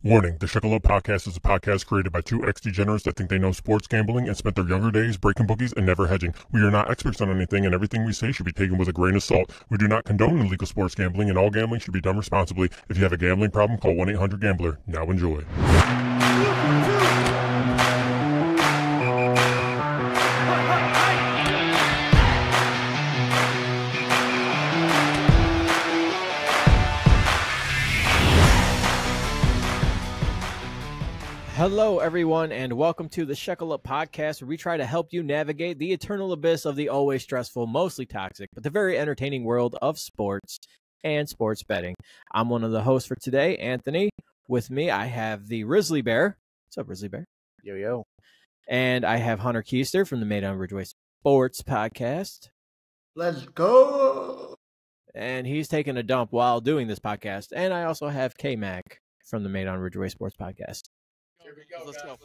Warning, the Shekle Up podcast is a podcast created by two ex-degenerates that think they know sports gambling and spent their younger days breaking bookies and never hedging. We are not experts on anything, and everything we say should be taken with a grain of salt. We do not condone illegal sports gambling, and all gambling should be done responsibly. If you have a gambling problem, call 1-800-GAMBLER. Now enjoy. Hello, everyone, and welcome to the Shekle Up podcast, where we try to help you navigate the eternal abyss of the always stressful, mostly toxic, but the very entertaining world of sports and sports betting. I'm one of the hosts for today, Anthony. With me, I have the Rizzly Bear. What's up, Rizzly Bear? Yo, yo. And I have Hunter Keister from the Made on Ridgeway Sports podcast. Let's go. And he's taking a dump while doing this podcast. And I also have K-Mac from the Made on Ridgeway Sports podcast. Let's go.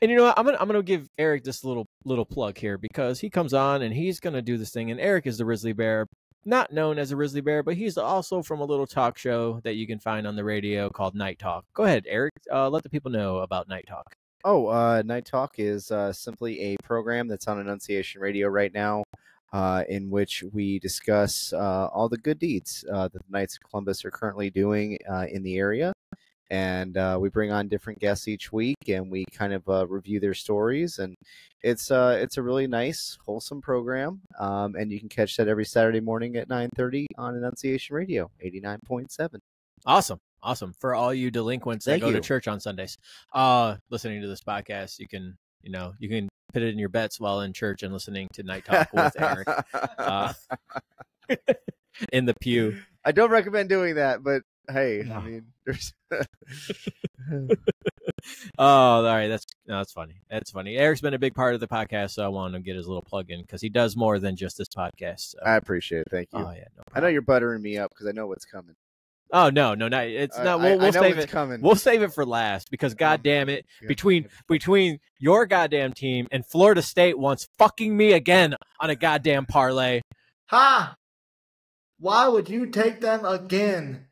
And you know what? I'm gonna give Eric this little plug here, because he comes on and he's gonna do this thing. And Eric is the Rizzly Bear, not known as a Rizzly Bear, but he's also from a little talk show that you can find on the radio called Night Talk. Go ahead, Eric. Let the people know about Night Talk. Night Talk is simply a program that's on Annunciation Radio right now, in which we discuss all the good deeds that the Knights of Columbus are currently doing in the area. And we bring on different guests each week, and we kind of review their stories. And it's a really nice, wholesome program. And you can catch that every Saturday morning at 9:30 on Annunciation Radio, 89.7. Awesome. For all you delinquents that go to church on Sundays, listening to this podcast, you can put it in your bets while in church and listening to Night Talk with Eric in the pew. I don't recommend doing that, but hey, no. I mean, there's. Oh, all right. That's funny. That's funny. Eric's been a big part of the podcast, so I wanted to get his little plug in, because he does more than just this podcast. So. I appreciate it. Thank you. Oh yeah, no problem. I know you're buttering me up because I know what's coming. Oh no, it's not. We'll save it. Coming. We'll save it for last, because God damn it, between your goddamn team and Florida State wants fucking me again on a goddamn parlay. Ha! Why would you take them again?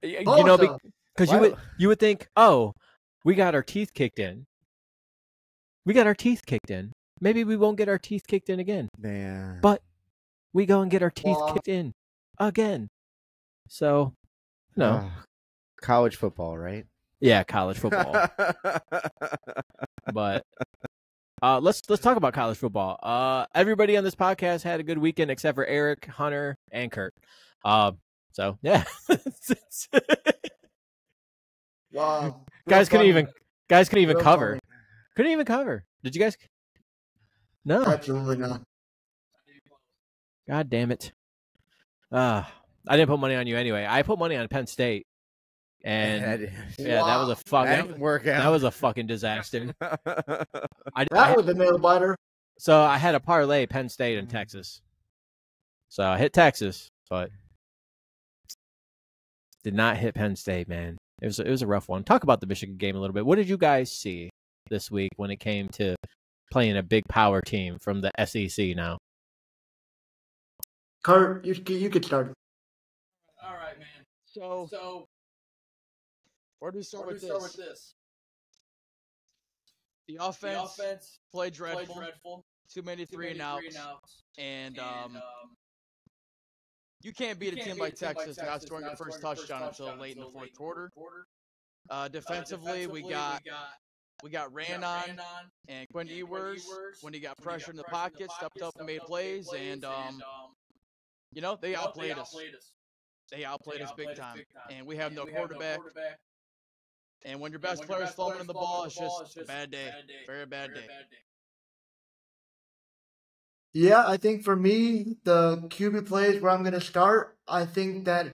You know, because you would think, oh, we got our teeth kicked in. Maybe we won't get our teeth kicked in again. Man. But we go and get our teeth kicked in again. So, no. College football, right? Yeah, college football. But let's talk about college football. Everybody on this podcast had a good weekend except for Eric, Hunter, and Kurt. So yeah. Wow. Guys couldn't even cover. Funny. Couldn't even cover. Did you guys? No. Absolutely not. God damn it. I didn't put money on you anyway. I put money on Penn State. And that was a fucking disaster. That was a nail biter. So I had a parlay Penn State and Texas. So I hit Texas, but did not hit Penn State, man. It was a rough one. Talk about the Michigan game a little bit. What did you guys see this week when it came to playing a big power team from the SEC now? Kurt, you could start. All right, man. So where do we start with this? The offense played dreadful. Too many three and outs. And you can't beat a team like Texas without scoring the first touchdown until late in the fourth quarter. Defensively, we got ran on, and Quinn Ewers, when he got pressure in the pocket, stepped up and made plays, and they outplayed us. They outplayed us big time, and we have no quarterback. And when your best player is fumbling the ball, it's just a bad day, very bad day. Yeah, I think for me, the QB play is where I'm going to start. I think that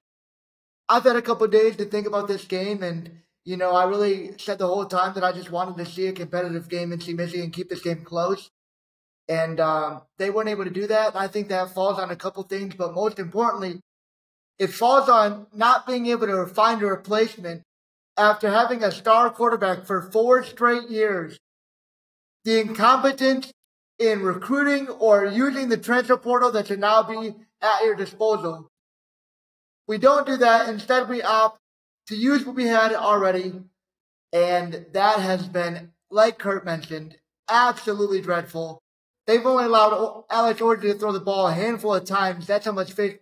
I've had a couple of days to think about this game, and, I really said the whole time that I just wanted to see a competitive game and see Michigan keep this game close. And they weren't able to do that. I think that falls on a couple things, but most importantly, it falls on not being able to find a replacement after having a star quarterback for 4 straight years. The incompetence in recruiting or using the transfer portal that should now be at your disposal. We don't do that. Instead, we opt to use what we had already, and that has been, like Kurt mentioned, absolutely dreadful. They've only allowed Alex Orton to throw the ball a handful of times. That's how much faith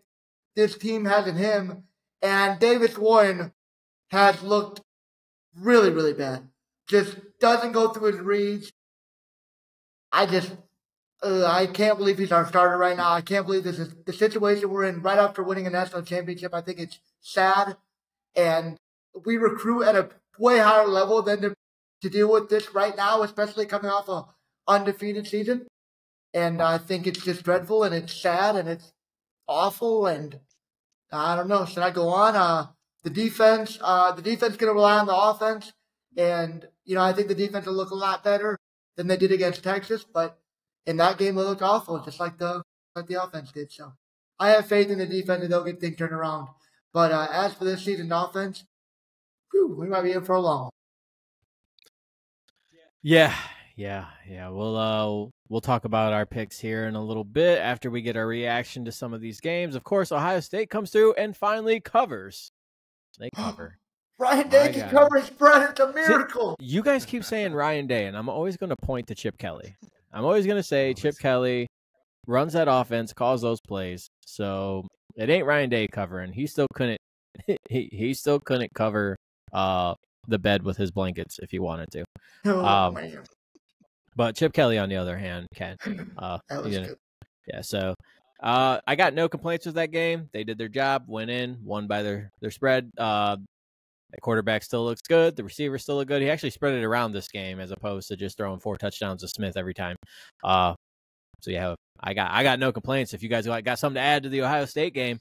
this team has in him. And Davis Warren has looked really, really bad. Just doesn't go through his reads. I can't believe he's our starter right now. I can't believe this is the situation we're in right after winning a national championship. I think it's sad. And we recruit at a way higher level than to deal with this right now, especially coming off an undefeated season. And I think it's just dreadful, and it's sad, and it's awful. And I don't know. Should I go on? The defense going to rely on the offense. And, I think the defense will look a lot better than they did against Texas. But in that game, they looked awful, just like the offense did. So I have faith in the defense that they'll get things turned around. But as for this season's offense, we might be in for a long one. Yeah. We'll talk about our picks here in a little bit after we get our reaction to some of these games. Of course, Ohio State comes through and finally covers. They cover. Ryan Day can cover his spread. It's a miracle. See, you guys keep saying Ryan Day, and I'm always going to point to Chip Kelly. I'm always going to say Chip Kelly runs that offense, calls those plays. So it ain't Ryan Day covering. He still couldn't. He still couldn't cover the bed with his blankets if he wanted to. Man. But Chip Kelly, on the other hand, can. That was good. Yeah, so I got no complaints with that game. They did their job, won by their spread. The quarterback still looks good. The receiver still look good. He actually spread it around this game as opposed to just throwing 4 touchdowns to Smith every time. So yeah, I got no complaints. If you guys got something to add to the Ohio State game,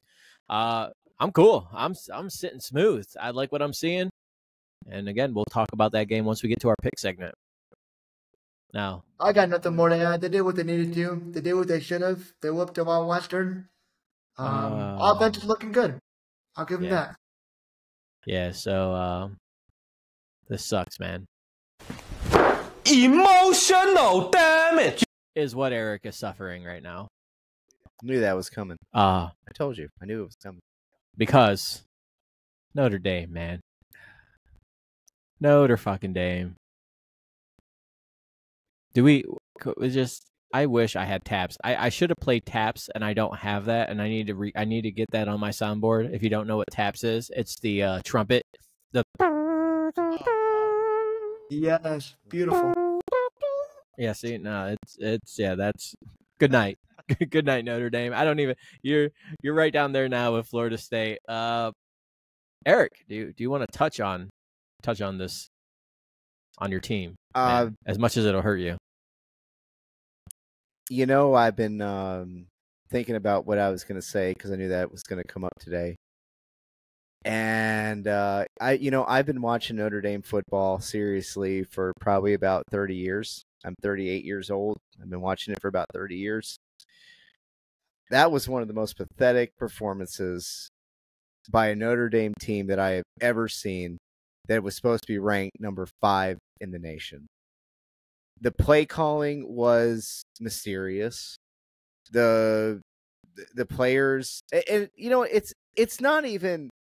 I'm cool. I'm sitting smooth. I like what I'm seeing. And again, we'll talk about that game once we get to our pick segment. Now, I got nothing more to add. They did what they needed to. They did what they should have. They whooped them on Western. Offense is looking good. I'll give them that. Yeah, so this sucks, man. Emotional damage is what Eric is suffering right now. I knew that was coming. I told you. I knew it was coming. Because Notre Dame, man. Notre fucking Dame. I wish I had taps. I should have played taps, and I don't have that, and I need to get that on my soundboard. If you don't know what taps is, it's the trumpet. Yes, beautiful. Yeah, see, no, that's good night. Good night, Notre Dame. I don't even. You're right down there now with Florida State. Eric, do you want to touch on this on your team, as much as it'll hurt you? I've been thinking about what I was going to say because I knew that was going to come up today. And I've been watching Notre Dame football seriously for probably about 30 years. I'm 38 years old. I've been watching it for about 30 years. That was one of the most pathetic performances by a Notre Dame team that I have ever seen that was supposed to be ranked number 5 in the nation. The play calling was mysterious. The players, and it's not even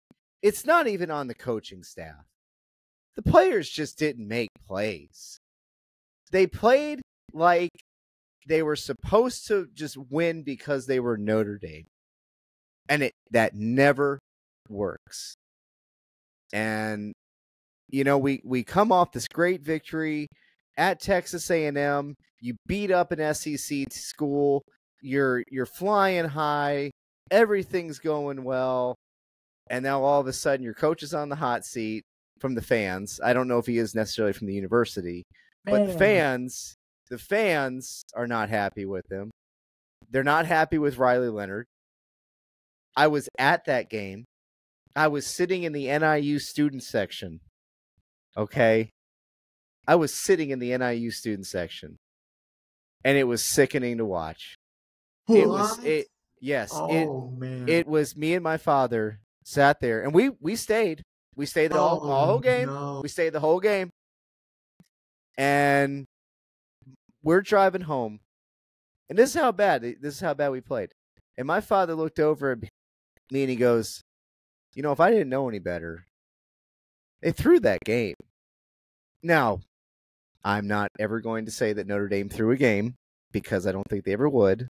on the coaching staff. The players just didn't make plays. They played like they were supposed to just win because they were Notre Dame. And that never works. And we come off this great victory at Texas A&M. You beat up an SEC school. You're flying high. Everything's going well. And now all of a sudden your coach is on the hot seat from the fans. I don't know if he is necessarily from the university, but the fans are not happy with him. They're not happy with Riley Leonard. I was at that game. I was sitting in the NIU student section. Okay? I was sitting in the NIU student section. And it was sickening to watch. What? Man. It was me and my father sat there, and we stayed. We stayed the whole game. No. We stayed the whole game. And we're driving home. And this is how bad we played. And my father looked over at me and he goes, if I didn't know any better, They threw that game. Now, I'm not ever going to say that Notre Dame threw a game because I don't think they ever would.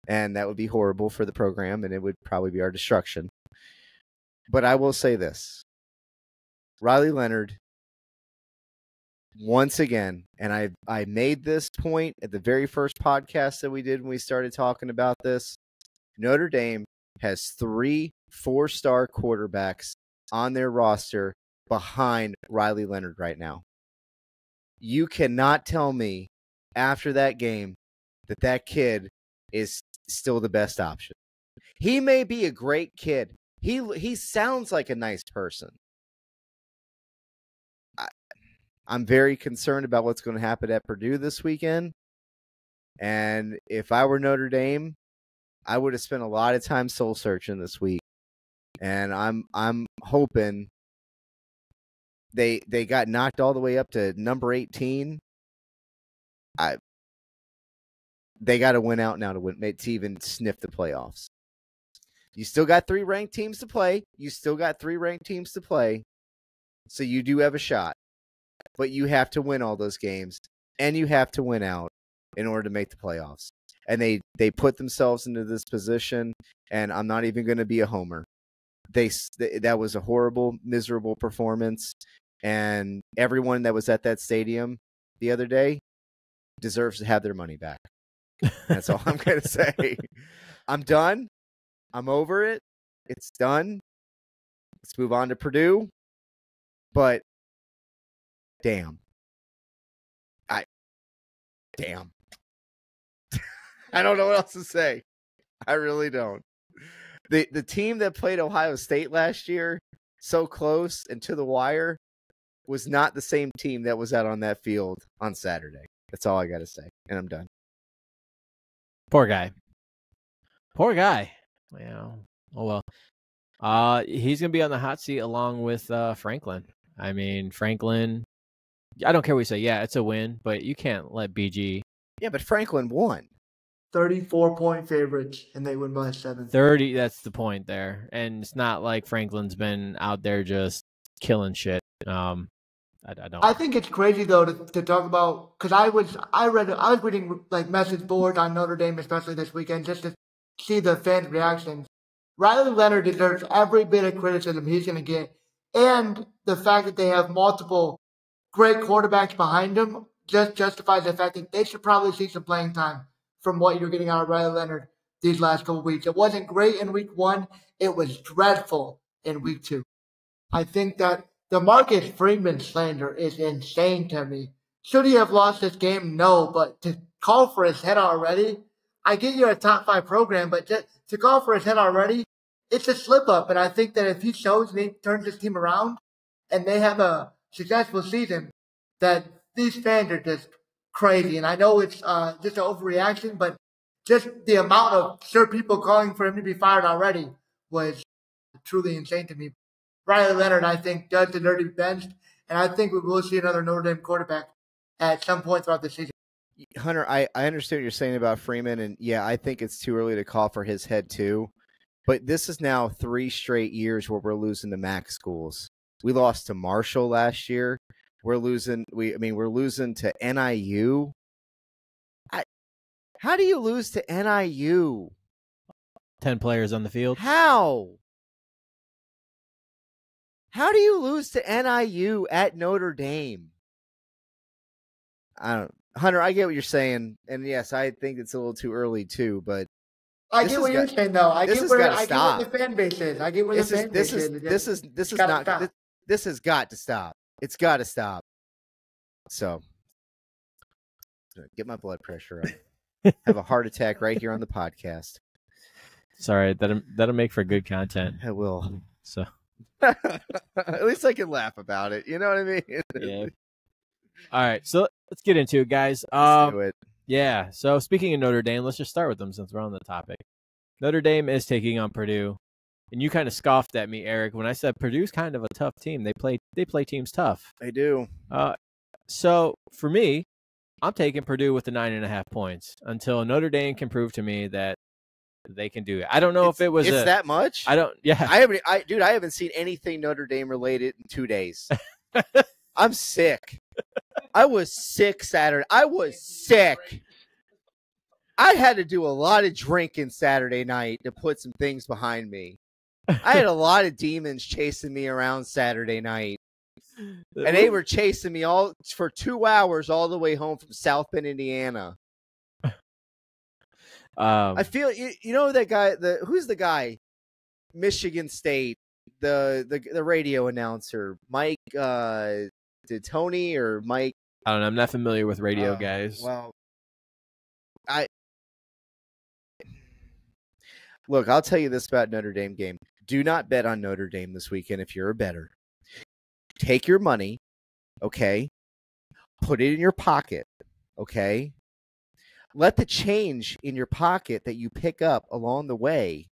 And that would be horrible for the program, and it would probably be our destruction. But I will say this. Riley Leonard, once again, and I made this point at the very first podcast that we did when we started talking about this, Notre Dame has 3 4-star quarterbacks on their roster behind Riley Leonard right now. You cannot tell me after that game that kid is still the best option. He may be a great kid. He sounds like a nice person. I'm very concerned about what's going to happen at Purdue this weekend. And if I were Notre Dame, I would have spent a lot of time soul searching this week. And I'm hoping they got knocked all the way up to number 18. They got to win out now to even sniff the playoffs. You still got 3 ranked teams to play. So you do have a shot. But you have to win all those games, and you have to win out in order to make the playoffs. And they put themselves into this position, and I'm not even going to be a homer. That was a horrible, miserable performance, and everyone that was at that stadium the other day deserves to have their money back. That's all I'm going to say. I'm done. I'm over it. It's done. Let's move on to Purdue. But damn. I don't know what else to say. I really don't. The team that played Ohio State last year, so close and to the wire, was not the same team that was out on that field on Saturday. That's all I got to say. And I'm done. Poor guy. Well, oh well. He's going to be on the hot seat along with Franklin. I mean, Franklin, I don't care what you say. Yeah, it's a win, but you can't let BG. Yeah, but Franklin won. 34-point favorites, and they win by 7. 30, that's the point there. And it's not like Franklin's been out there just killing shit. I don't. I think it's crazy though to talk about, because I was reading like message boards on Notre Dame, especially this weekend, just to see the fans' reactions. Riley Leonard deserves every bit of criticism he's going to get, and the fact that they have multiple great quarterbacks behind him just justifies the fact that they should probably see some playing time from what you're getting out of Riley Leonard these last couple weeks. It wasn't great in week 1. It was dreadful in week 2. I think that the Marcus Freeman slander is insane to me. Should he have lost this game? No, but to call for his head already, I get you're a top 5 program, but just to call for his head already, it's a slip up. And I think that if he shows and he turns his team around and they have a successful season, that these fans are just crazy. And I know it's just an overreaction, but just the amount of people calling for him to be fired already was truly insane to me. Riley Leonard, I think, does deserve to be benched, and I think we will see another Notre Dame quarterback at some point throughout the season. Hunter, I understand what you're saying about Freeman, and yeah, I think it's too early to call for his head too. But this is now 3 straight years where we're losing to MAC schools. We lost to Marshall last year. We're losing. We're losing to NIU. How do you lose to NIU? 10 players on the field. How do you lose to NIU at Notre Dame? Hunter, I get what you're saying, and yes, I think it's a little too early too. But I get what you're saying, though. I get what the fan base is. I get where the fan base is. This has got to stop. It's got to stop. So, get my blood pressure up. Have a heart attack right here on the podcast. Sorry, that'll make for good content. It will. So, at least I can laugh about it. You know what I mean? Yeah. All right, so let's get into it, guys. Let's do it. Yeah. So speaking of Notre Dame, let's just start with them since we're on the topic. Notre Dame is taking on Purdue, and you kind of scoffed at me, Eric, when I said Purdue's kind of a tough team. They play teams tough. They do. So for me, I'm taking Purdue with the 9.5 points until Notre Dame can prove to me that they can do it. I don't know if it was that much. I don't. Yeah, I haven't seen anything Notre Dame related in 2 days. I'm sick. I was sick Saturday. I was sick. I had to do a lot of drinking Saturday night to put some things behind me. I had a lot of demons chasing me around Saturday night. And they were chasing me all for 2 hours all the way home from South Bend, Indiana. I feel you know that guy. Who's the guy? Michigan State, the radio announcer, Mike. Did Tony or Mike? I don't know. I'm not familiar with radio guys. Well, look. I'll tell you this about Notre Dame game. Do not bet on Notre Dame this weekend if you're a bettor. Take your money, okay? Put it in your pocket, okay? Let the change in your pocket that you pick up along the way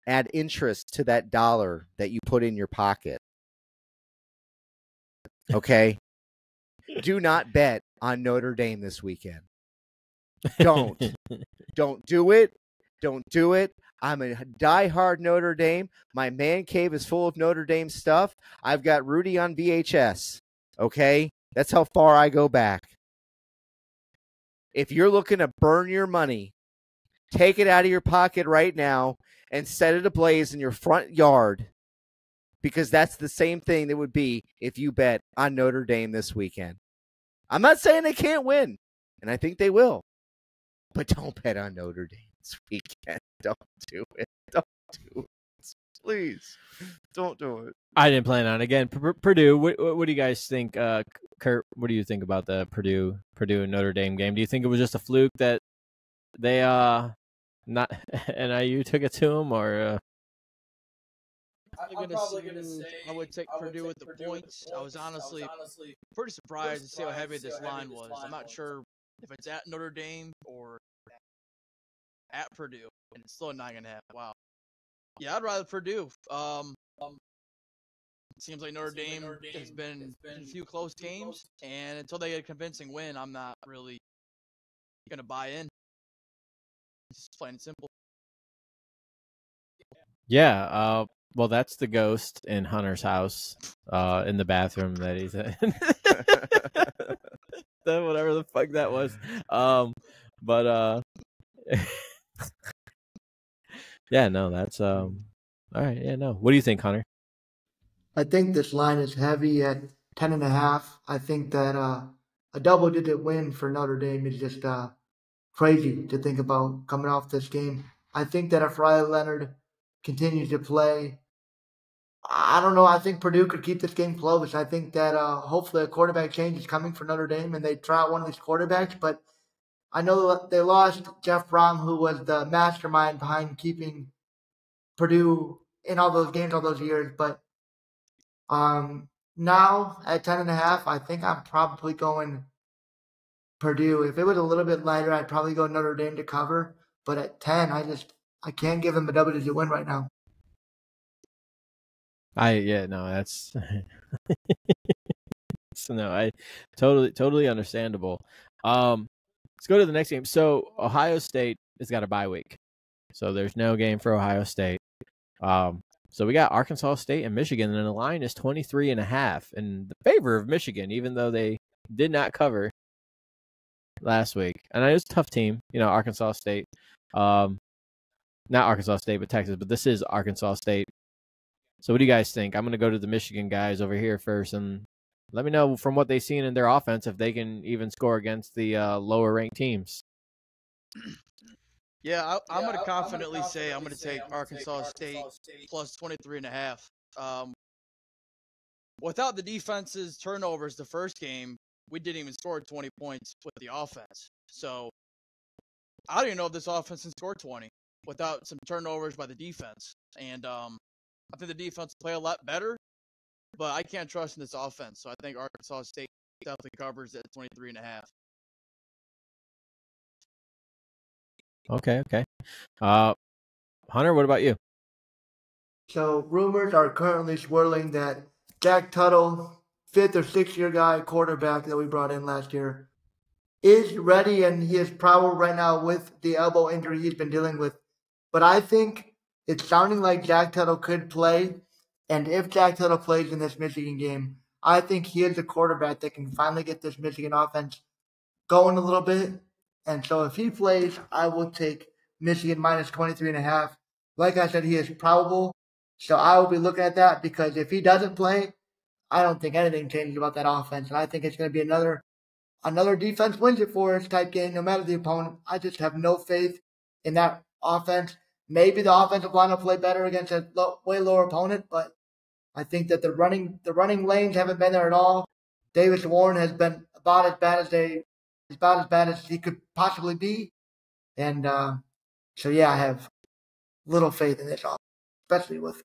add interest to that dollar that you put in your pocket. Okay? Do not bet on Notre Dame this weekend. Don't. Don't do it. Don't do it. I'm a diehard Notre Dame. My man cave is full of Notre Dame stuff. I've got Rudy on VHS. Okay? That's how far I go back. If you're looking to burn your money, take it out of your pocket right now and set it ablaze in your front yard, because that's the same thing that would be if you bet on Notre Dame this weekend. I'm not saying they can't win, and I think they will, but don't bet on Notre Dame this weekend. Don't do it. Don't do it. Please, don't do it. I didn't plan on it. Again, Purdue. What do you guys think, Kurt? What do you think about the Purdue and Notre Dame game? Do you think it was just a fluke that they not NIU took it to them, or? I'm probably gonna say I would take Purdue with the points. I was honestly pretty surprised to see how heavy this line was. I'm not sure if it's at Notre Dame or at Purdue, and it's still a 9.5. Wow. Yeah, I'd rather Purdue. It seems like Notre Dame has been in a few close games, and until they get a convincing win, I'm not really gonna buy in. It's just plain and simple. Yeah. Well, that's the ghost in Hunter's house, in the bathroom that he's in. Whatever the fuck that was. But yeah, no, that's all right. Yeah, no. What do you think, Hunter? I think this line is heavy at 10.5. I think that a double-digit win for Notre Dame is just crazy to think about coming off this game. I think that if Riley Leonard continues to play, I don't know. I think Purdue could keep this game close. I think that hopefully a quarterback change is coming for Notre Dame and they try out one of these quarterbacks. But I know they lost Jeff Brom, who was the mastermind behind keeping Purdue in all those games all those years. But now at 10.5, I think I'm probably going Purdue. If it was a little bit lighter, I'd probably go Notre Dame to cover. But at 10, I can't give them a double-digit win right now. That's I totally understandable. Let's go to the next game. So Ohio State has got a bye week, so there's no game for Ohio State. So we got Arkansas State and Michigan, and the line is 23.5 in the favor of Michigan, even though they did not cover last week. And it was a tough team, Arkansas State. Not Arkansas State, but Texas. But this is Arkansas State. So what do you guys think? I'm going to go to the Michigan guys over here first, and let me know from what they've seen in their offense if they can even score against the lower-ranked teams. Yeah, I'm going to confidently say I'm going to take Arkansas State plus 23.5. Without the defense's turnovers the first game, we didn't even score 20 points with the offense. So I don't even know if this offense can score 20 without some turnovers by the defense. And I think the defense will play a lot better, but I can't trust in this offense. So I think Arkansas State definitely covers at 23.5. Okay. Hunter, what about you? So rumors are currently swirling that Jack Tuttle, 5th or 6th year guy quarterback that we brought in last year, is ready, and he is probable right now with the elbow injury he's been dealing with. but I think it's sounding like Jack Tuttle could play. And if Jack Tuttle plays in this Michigan game, I think he is a quarterback that can finally get this Michigan offense going a little bit. And so if he plays, I will take Michigan minus 23.5. Like I said, he is probable. So I will be looking at that because if he doesn't play, I don't think anything changes about that offense. And I think it's going to be another defense wins it for us type game, no matter the opponent. I just have no faith in that offense. Maybe the offensive line will play better against a way lower opponent, but I think that the running lanes haven't been there at all. Davis Warren has been about as bad as he could possibly be. And so yeah, I have little faith in this offense, especially with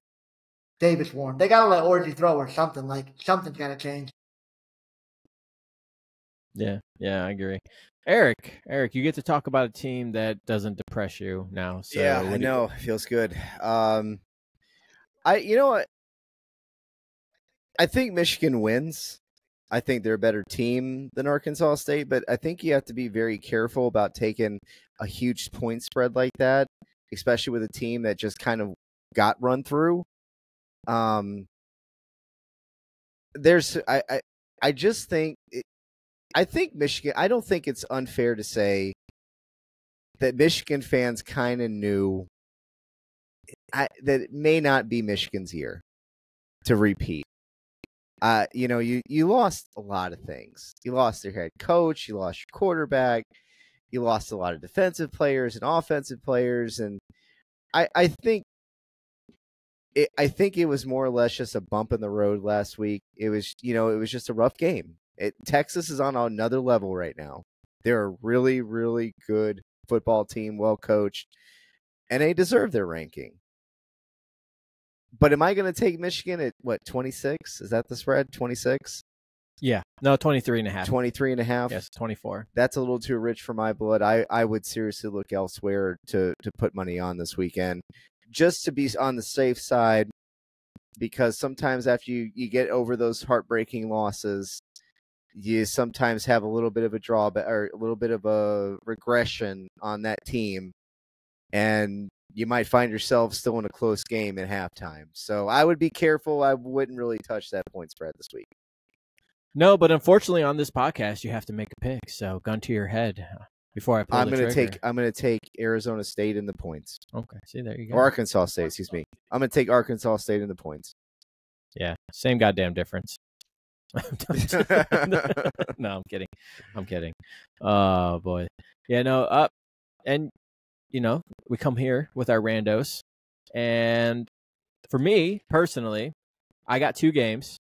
Davis Warren. They gotta let Orgy throw or something. Like something's gotta change. Yeah, I agree. Eric, you get to talk about a team that doesn't depress you now. So yeah, I know. It feels good. You know what? I think Michigan wins. I think they're a better team than Arkansas State, but I think you have to be very careful about taking a huge point spread like that, especially with a team that just kind of got run through. I just think I think Michigan. I don't think it's unfair to say that Michigan fans kind of knew that it may not be Michigan's year to repeat. You lost a lot of things. You lost your head coach. You lost your quarterback. You lost a lot of defensive players and offensive players, and I think it was more or less just a bump in the road last week. It was just a rough game. Texas is on another level right now. They're a really, really good football team, well coached, and they deserve their ranking. But am I going to take Michigan at, 26? Is that the spread, 26? Yeah. No, 23.5. 23.5? Yes, 24. That's a little too rich for my blood. I would seriously look elsewhere to put money on this weekend, just to be on the safe side, because sometimes after you get over those heartbreaking losses, you sometimes have a little bit of a drawback or a little bit of a regression on that team, and you might find yourself still in a close game at halftime. So I would be careful. I wouldn't really touch that point spread this week. No, but unfortunately on this podcast, you have to make a pick. So gun to your head before I pull the trigger. I'm going to take Arizona State in the points. Okay, see, there you go. Or Arkansas State, excuse me. I'm going to take Arkansas State in the points. Yeah, same goddamn difference. No, I'm kidding. Oh boy. Yeah, no, and we come here with our randos, and for me personally, I got two games.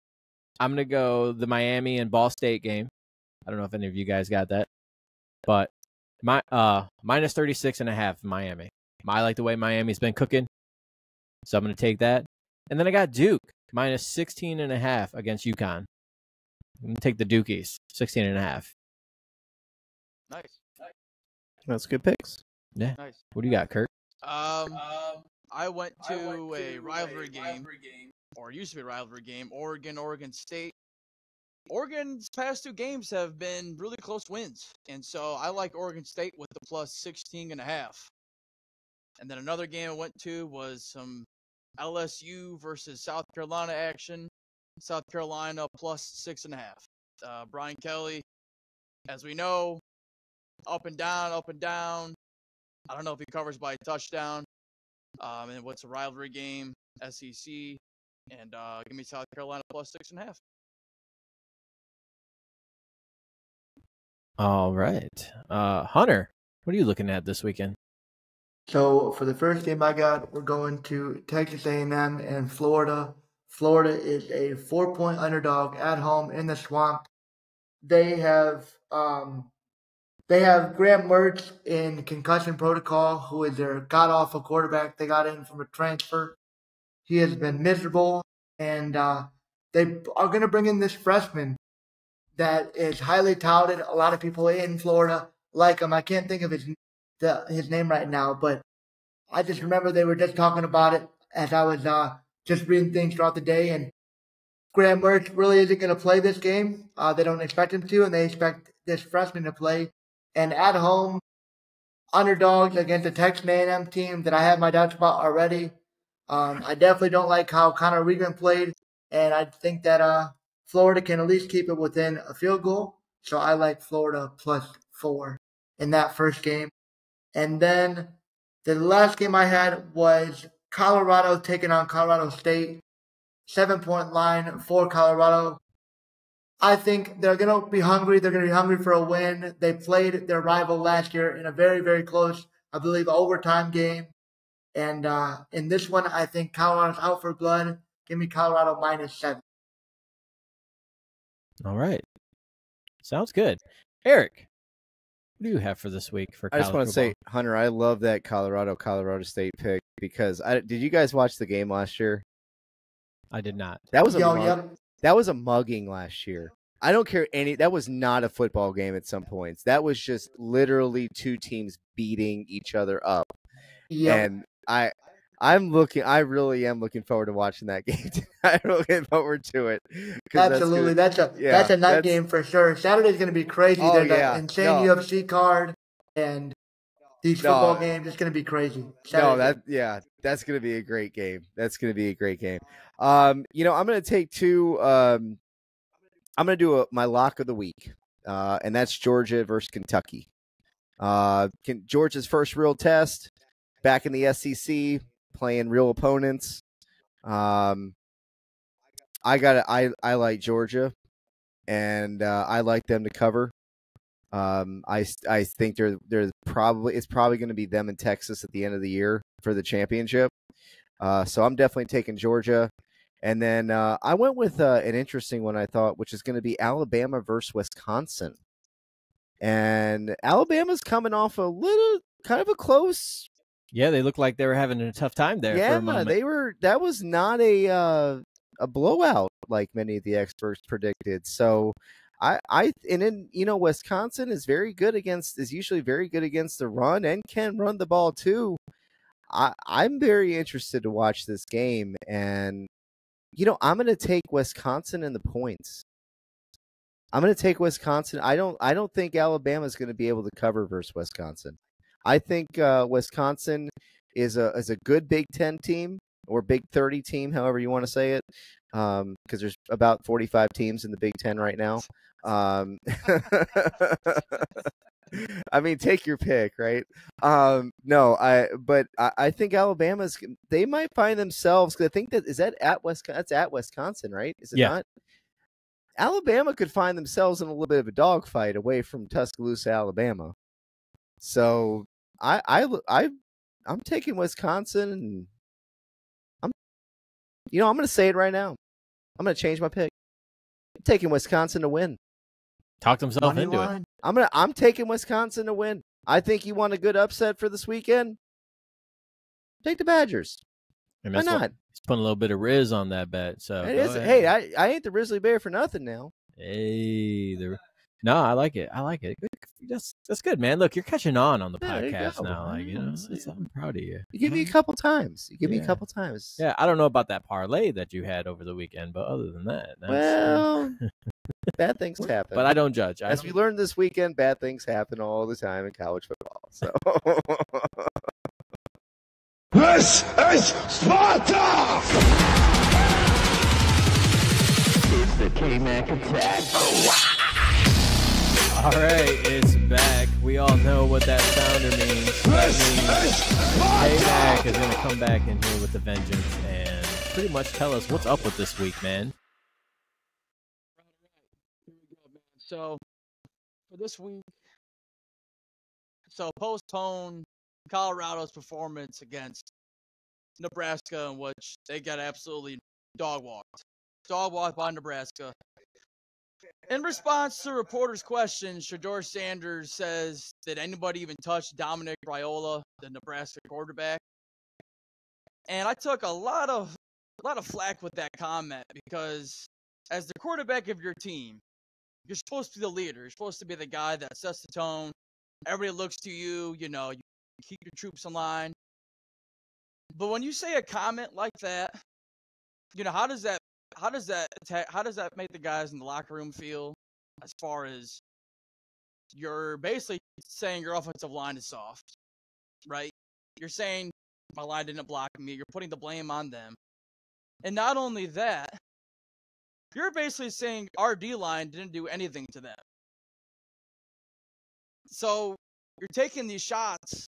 I'm gonna go the Miami and Ball State game. I don't know if any of you guys got that, but my minus 36.5 Miami. I like the way Miami's been cooking, so I'm gonna take that. And then I got Duke minus 16.5 against UConn. I'm going to take the Dukies, 16.5. Nice. That's good picks. Yeah. Nice. What do you got, Kurt? I went to a rivalry game, or used to be a rivalry game, Oregon State. Oregon's past two games have been really close wins, and so I like Oregon State with the plus 16.5. And then another game I went to was some LSU versus South Carolina action. South Carolina plus 6.5. Brian Kelly, as we know, up and down. I don't know if he covers by a touchdown. And what's a rivalry game? SEC. And give me South Carolina plus 6.5. All right. Hunter, what are you looking at this weekend? So for the first game I got, we're going to Texas A&M and Florida. Florida is a 4-point underdog at home in the swamp. They have Graham Mertz in concussion protocol, who is their god-awful quarterback they got in from a transfer. He has been miserable, and they are going to bring in this freshman that is highly touted. A lot of people in Florida like him. I can't think of his name right now, but I just remember they were just talking about it as I was just reading things throughout the day, and Graham Mertz really isn't going to play this game. They don't expect him to, and they expect this freshman to play. And at home, underdogs against a Texas A&M team that I have my doubts about already. I definitely don't like how Connor Regan played, and I think that Florida can at least keep it within a field goal. So I like Florida +4 in that first game. And then the last game I had was Colorado taking on Colorado State. 7-point line for Colorado. I think they're going to be hungry. They're going to be hungry for a win. They played their rival last year in a very, very close, I believe, overtime game. And in this one, I think Colorado's out for blood. Give me Colorado -7. All right. Sounds good. Eric, what do you have for this week for I just want to football? say, Hunter, I love that Colorado State pick because did you guys watch the game last year? I did not. That was that was a mugging last year. I don't care that was not a football game at some points. That was just literally two teams beating each other up. Yep. And I really am looking forward to watching that game. I'm looking forward to it. Absolutely. That's a night game for sure. Saturday's going to be crazy. Oh, There's yeah. an insane UFC card, and these football games, it's going to be crazy. Saturday. That's going to be a great game. That's going to be a great game. I'm going to take two. I'm going to do my lock of the week, and that's Georgia versus Kentucky. Georgia's first real test, back in the SEC, playing real opponents. I like Georgia, and I like them to cover. I think it's probably going to be them in Texas at the end of the year for the championship. So I'm definitely taking Georgia. And then I went with an interesting one, I thought, which is going to be Alabama versus Wisconsin. And Alabama's coming off a little kind of a close. Yeah, they looked like they were having a tough time there for a moment. They were. That was not a blowout like many of the experts predicted. So Wisconsin is usually very good against the run and can run the ball too. I'm very interested to watch this game, and I'm going to take Wisconsin in the points. I'm going to take Wisconsin. I don't think Alabama's going to be able to cover versus Wisconsin. I think Wisconsin is a good Big 10 team or Big 30 team, however you want to say it, because there's about 45 teams in the Big 10 right now. I mean, take your pick, right? I think they might find themselves. Cause I think that's at Wisconsin, right? Is it not? Alabama could find themselves in a little bit of a dogfight away from Tuscaloosa, Alabama. So I'm taking Wisconsin, and I'm going to say it right now. I'm going to change my pick. I'm taking Wisconsin to win. Talked himself into it. I'm taking Wisconsin to win. I think you want a good upset for this weekend. Take the Badgers. And why not? He's putting a little bit of Riz on that bet. So hey, I ain't the Grizzly Bear for nothing now. Hey, no, I like it. That's good, man. Look, you're catching on the podcast now. I'm proud of you. You give me a couple times. Yeah, I don't know about that parlay that you had over the weekend, but other than that, bad things happen. But I don't judge. As we learned this weekend, bad things happen all the time in college football. So this is Sparta! It's the K-Mac attack. All right, it's back. We all know what that sounder means. That means K-Mac is going to come back in here with a vengeance and pretty much tell us what's up with this week, man. So, for this week, postpone Colorado's performance against Nebraska, in which they got absolutely dog walked. Dog walked by Nebraska. In response to reporters' questions, Shedeur Sanders says, did anybody even touch Dominic Raiola, the Nebraska quarterback? And I took a lot of flack with that comment because as the quarterback of your team, you're supposed to be the leader. You're supposed to be the guy that sets the tone. Everybody looks to you, you keep your troops in line. But when you say a comment like that, how does that make the guys in the locker room feel, as far as you're basically saying your offensive line is soft? right? You're saying my line didn't block me. You're putting the blame on them. And not only that, you're basically saying our D-line didn't do anything to them. So you're taking these shots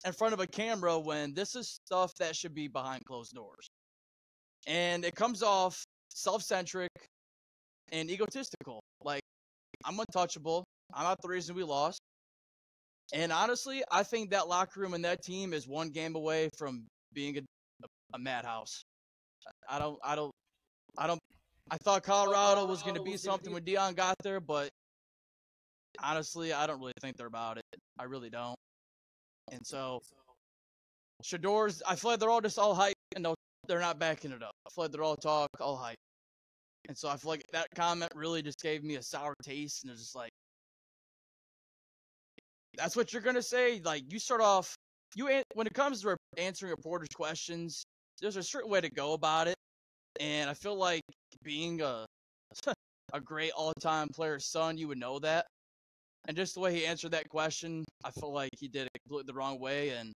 in front of a camera when this is stuff that should be behind closed doors. And it comes off self-centric and egotistical. Like, I'm untouchable. I'm not the reason we lost. And honestly, I think that locker room and that team is one game away from being a madhouse. I thought Colorado was going to be something when Deion got there, but honestly, I don't really think they're about it. I really don't. And so, Shador's, I feel like they're all just all hype, and they're not backing it up. I feel like they're all talk, all hype. And so I feel like that comment really just gave me a sour taste, and it's just like, that's what you're going to say? Like, you start off, when it comes to answering reporters' questions, there's a certain way to go about it. And I feel like being a great all-time player's son, you would know that. And just the way he answered that question, I feel like he did it completely the wrong way. And,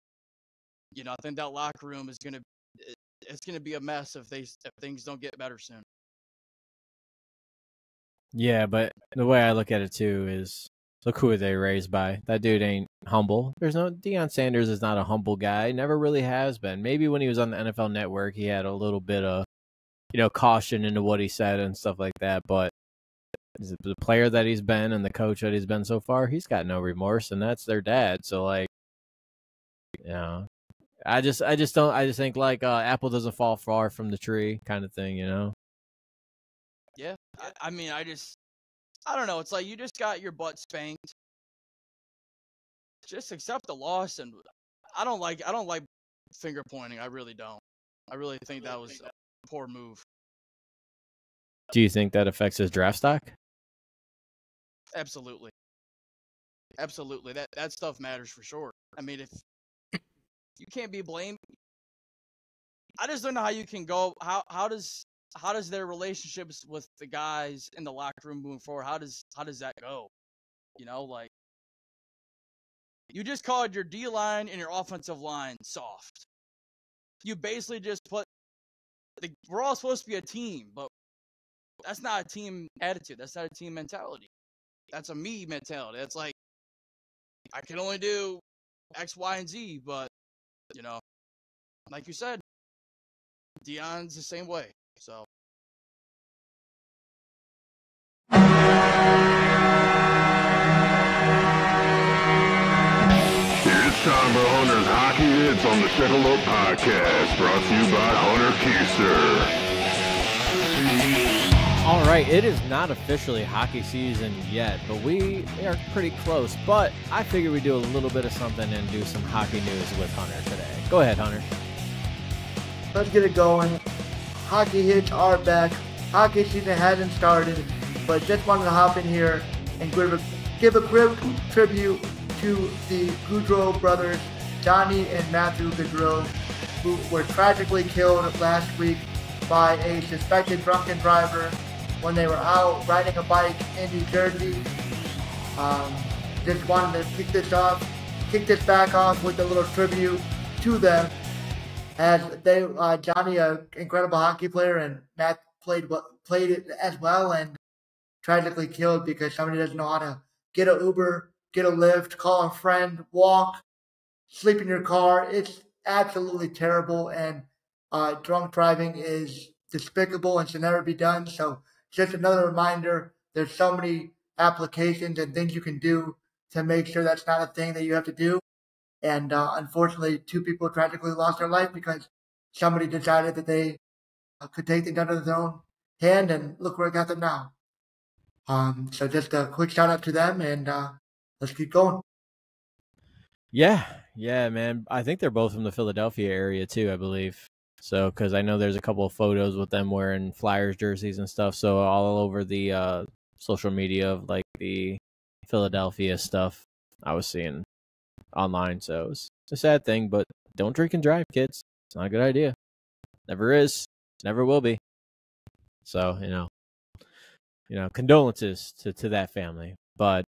I think that locker room is going to be a mess if things don't get better soon. Yeah, but the way I look at it too is, look who they raised by. That dude ain't humble. Deion Sanders is not a humble guy. Never really has been. Maybe when he was on the NFL Network, he had a little bit of, caution into what he said and stuff like that. But the player that he's been and the coach that he's been so far, he's got no remorse, and that's their dad. So like, I just think like apple doesn't fall far from the tree kind of thing, Yeah, I mean, I don't know. It's like you just got your butt spanked. Just accept the loss, and I don't like finger pointing. I really don't. I really think that was a poor move. Do you think that affects his draft stock? Absolutely. That stuff matters for sure. I mean, if you can't be blamed, I just don't know how you can go. How does their relationships with the guys in the locker room moving forward? How does that go? Like, you just called your D line and your offensive line soft. You basically just put we're all supposed to be a team, but that's not a team attitude. That's not a team mentality. That's a me mentality. That's like, I can only do X, Y, and Z, but like you said, Deion's the same way. So. It's time for Hunter's Hockey Hits on the Shekle Up podcast, brought to you by Hunter Keister. All right, it is not officially hockey season yet, but we are pretty close. But I figure we do a little bit of something and do some hockey news with Hunter today. Go ahead, Hunter. Let's get it going. Hockey hits are back. Hockey season hasn't started, but just wanted to hop in here and give a quick tribute to the Goudreaux brothers, Johnny and Matthew Goudreaux, who were tragically killed last week by a suspected drunken driver when they were out riding a bike in New Jersey. Just wanted to kick this back off with a little tribute to them, as Johnny, an incredible hockey player, and Matt played it as well, and tragically killed because somebody doesn't know how to get an Uber, get a Lyft, call a friend, walk, sleep in your car. It's absolutely terrible, and drunk driving is despicable and should never be done. So just another reminder, there's so many applications and things you can do to make sure that's not a thing that you have to do. And unfortunately, 2 people tragically lost their life because somebody decided that they could take things under their own hand, and look where it got them now. So just a quick shout out to them, and let's keep going. Yeah, man. I think they're both from the Philadelphia area too, I believe. So, because I know there's a couple of photos with them wearing Flyers jerseys and stuff. So all over the social media of like the Philadelphia stuff I was seeing online. So it's a sad thing, but don't drink and drive, kids. It's not a good idea. Never is. Never will be. So, condolences to that family. But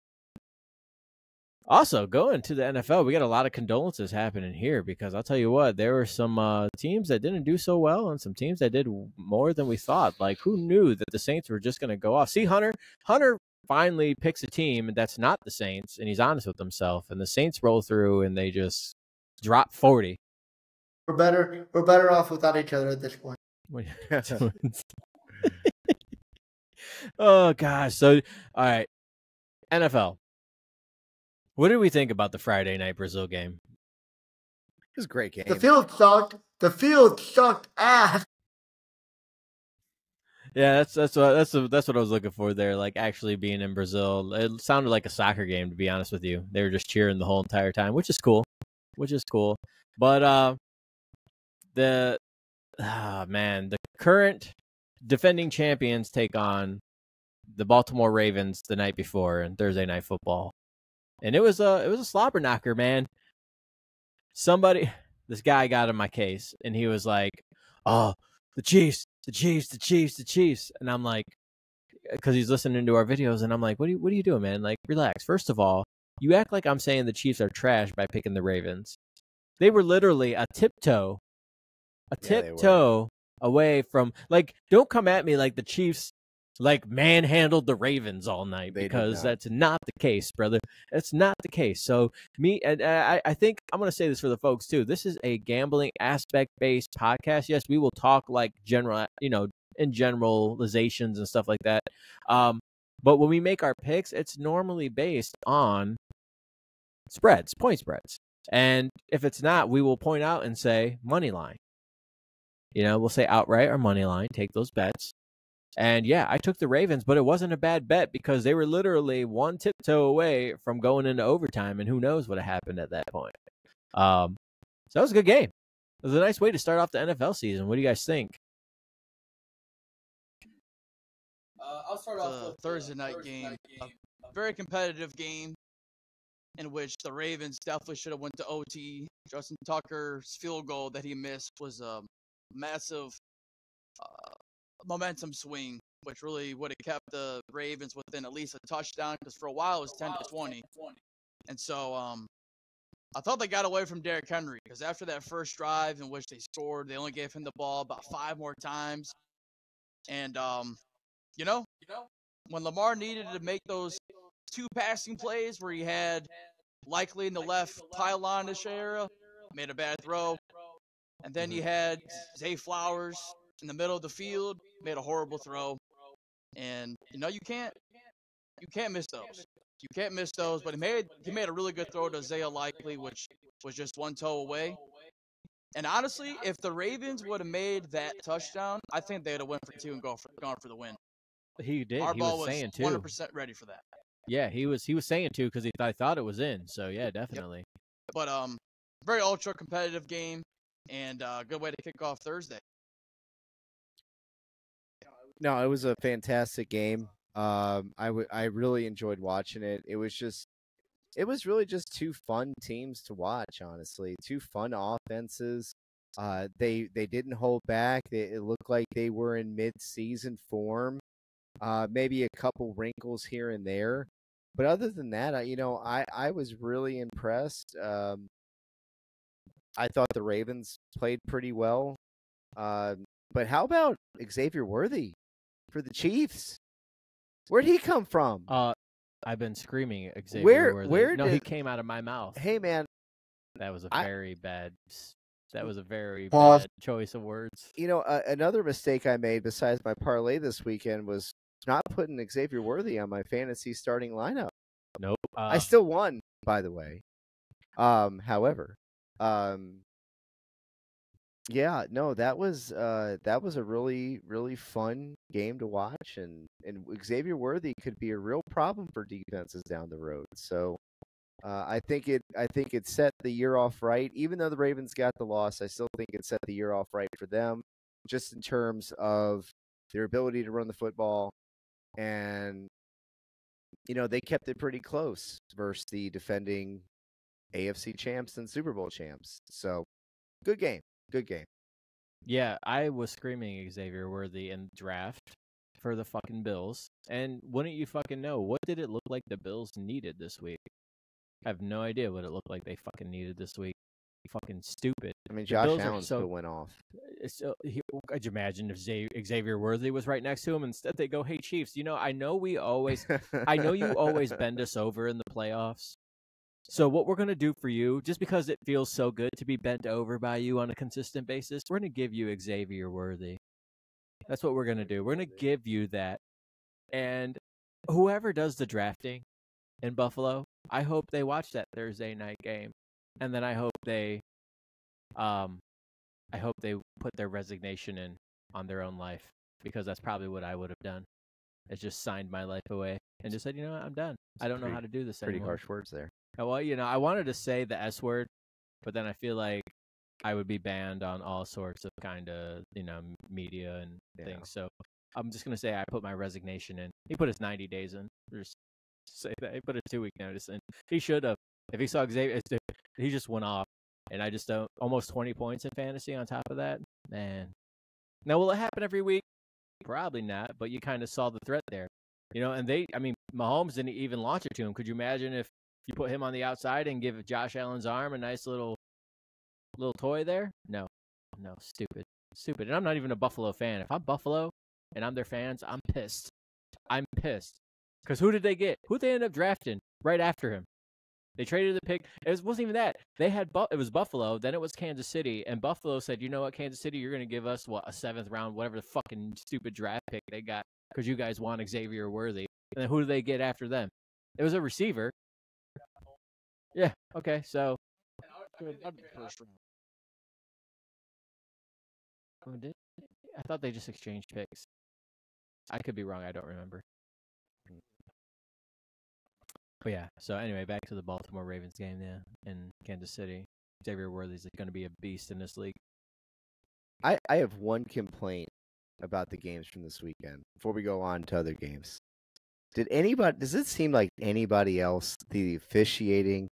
Also, going to the NFL, we got a lot of condolences happening here because I'll tell you what, there were some teams that didn't do so well and some teams that did more than we thought. Like, who knew that the Saints were just going to go off? See, Hunter finally picks a team that's not the Saints, and he's honest with himself. And the Saints roll through, and they just drop 40. We're better off without each other at this point. Oh, gosh. So, all right, NFL. What did we think about the Friday night Brazil game? It was a great game. The field sucked. The field sucked ass. Yeah, that's what I was looking for there. Like actually being in Brazil, it sounded like a soccer game. To be honest with you, they were just cheering the whole entire time, which is cool. But the current defending champions take on the Baltimore Ravens the night before in Thursday Night Football. And it was a slobber knocker, man. This guy got in my case, and he was like, "Oh, the Chiefs." And I'm like, because he's listening to our videos, and I'm like, what are you doing, man? Like, relax. First of all, you act like I'm saying the Chiefs are trash by picking the Ravens. They were literally a tiptoe away from, like, don't come at me like the Chiefs like manhandled the Ravens all night, because that's not the case, brother. It's not the case. So I think I'm going to say this for the folks too. This is a gambling aspect based podcast. Yes, we will talk like general, in generalizations and stuff like that. But when we make our picks, it's normally based on point spreads. And if it's not, we will point out and say money line. We'll say outright or money line, take those bets. And yeah, I took the Ravens, but it wasn't a bad bet because they were literally one tiptoe away from going into overtime, and who knows what happened at that point. So that was a good game. It was a nice way to start off the NFL season. What do you guys think? I'll start off with the Thursday night game. A very competitive game in which the Ravens definitely should have went to OT. Justin Tucker's field goal that he missed was a massive momentum swing, which really would have kept the Ravens within at least a touchdown, because for a while it was 10-20. And so I thought they got away from Derrick Henry, because after that first drive in which they scored, they only gave him the ball about 5 more times. And, when Lamar needed to make those 2 passing plays where he had likely in the left pylon this era, made a bad throw. And then you had Zay Flowers in the middle of the field, made a horrible throw. And you can't miss those. You can't miss those. But he made a really good throw to Zay Likely, which was just 1 toe away. And honestly, if the Ravens would have made that touchdown, I think they'd have went for 2 and gone for the win. He did. Our he ball was saying 2. 100% ready for that. Yeah, he was saying 2 because I thought it was in. So yeah, definitely. Yep. But very ultra competitive game, and good way to kick off Thursday. No, it was a fantastic game. I really enjoyed watching it. It was really just 2 fun teams to watch, honestly. 2 fun offenses. They didn't hold back. It looked like they were in mid-season form. Maybe a couple wrinkles here and there. But other than that, I was really impressed. I thought the Ravens played pretty well. But how about Xavier Worthy for the Chiefs? Where'd he come from? I've been screaming Xavier Worthy. Where he came out of my mouth. Hey, man. That was a very bad choice of words. Another mistake I made besides my parlay this weekend was not putting Xavier Worthy on my fantasy starting lineup. Nope. I still won, by the way. However, yeah, no, that was a really, really fun game to watch, and Xavier Worthy could be a real problem for defenses down the road. So I think it set the year off right. Even though the Ravens got the loss, I still think it set the year off right for them, just in terms of their ability to run the football, and they kept it pretty close versus the defending AFC champs and Super Bowl champs. So good game. Good game. Yeah, I was screaming Xavier Worthy in draft for the fucking Bills. And wouldn't you fucking know, what did it look like the Bills needed this week? I have no idea what it looked like they fucking needed this week. Fucking stupid. I mean, The Josh Bills are Allen still went off. Could you imagine if Xavier Worthy was right next to him? Instead, they go, "Hey, Chiefs, I know you always bend us over in the playoffs. So what we're going to do for you, just because it feels so good to be bent over by you on a consistent basis, we're going to give you Xavier Worthy. That's what we're going to do. We're going to give you that. And whoever does the drafting in Buffalo, I hope they watch that Thursday night game. And then I hope they put their resignation in on their own life, because that's probably what I would have done. Is just signed my life away and just said, you know what, I'm done. I don't know how to do this anymore. Pretty harsh words there. Well, I wanted to say the S word, but then I feel like I would be banned on all sorts of kind of, media and things. So I'm just going to say I put my resignation in. He put his 90 days in. Just say that. He put a 2-week notice in. He should have. If he saw Xavier, he just went off. And I just don't. Almost 20 points in fantasy on top of that. Man. Now, will it happen every week? Probably not, but you kind of saw the threat there. And Mahomes didn't even launch it to him. Could you imagine if you put him on the outside and give Josh Allen's arm a nice little toy there? No, stupid. And I'm not even a Buffalo fan. If I'm Buffalo and I'm their fans, I'm pissed. Because who did they get? Who did they end up drafting right after him? They traded the pick. It wasn't even that. It was Buffalo, then it was Kansas City, and Buffalo said, you know what, Kansas City, you're going to give us, a 7th round, whatever the fucking stupid draft pick they got, because you guys want Xavier Worthy. And then who do they get after them? It was a receiver. Yeah, okay, so. First round. I thought they just exchanged picks. I could be wrong. I don't remember. But yeah, so anyway, back to the Baltimore Ravens game, in Kansas City. Xavier Worthy's going to be a beast in this league. I have one complaint about the games from this weekend before we go on to other games. Does it seem like anybody else, the officiating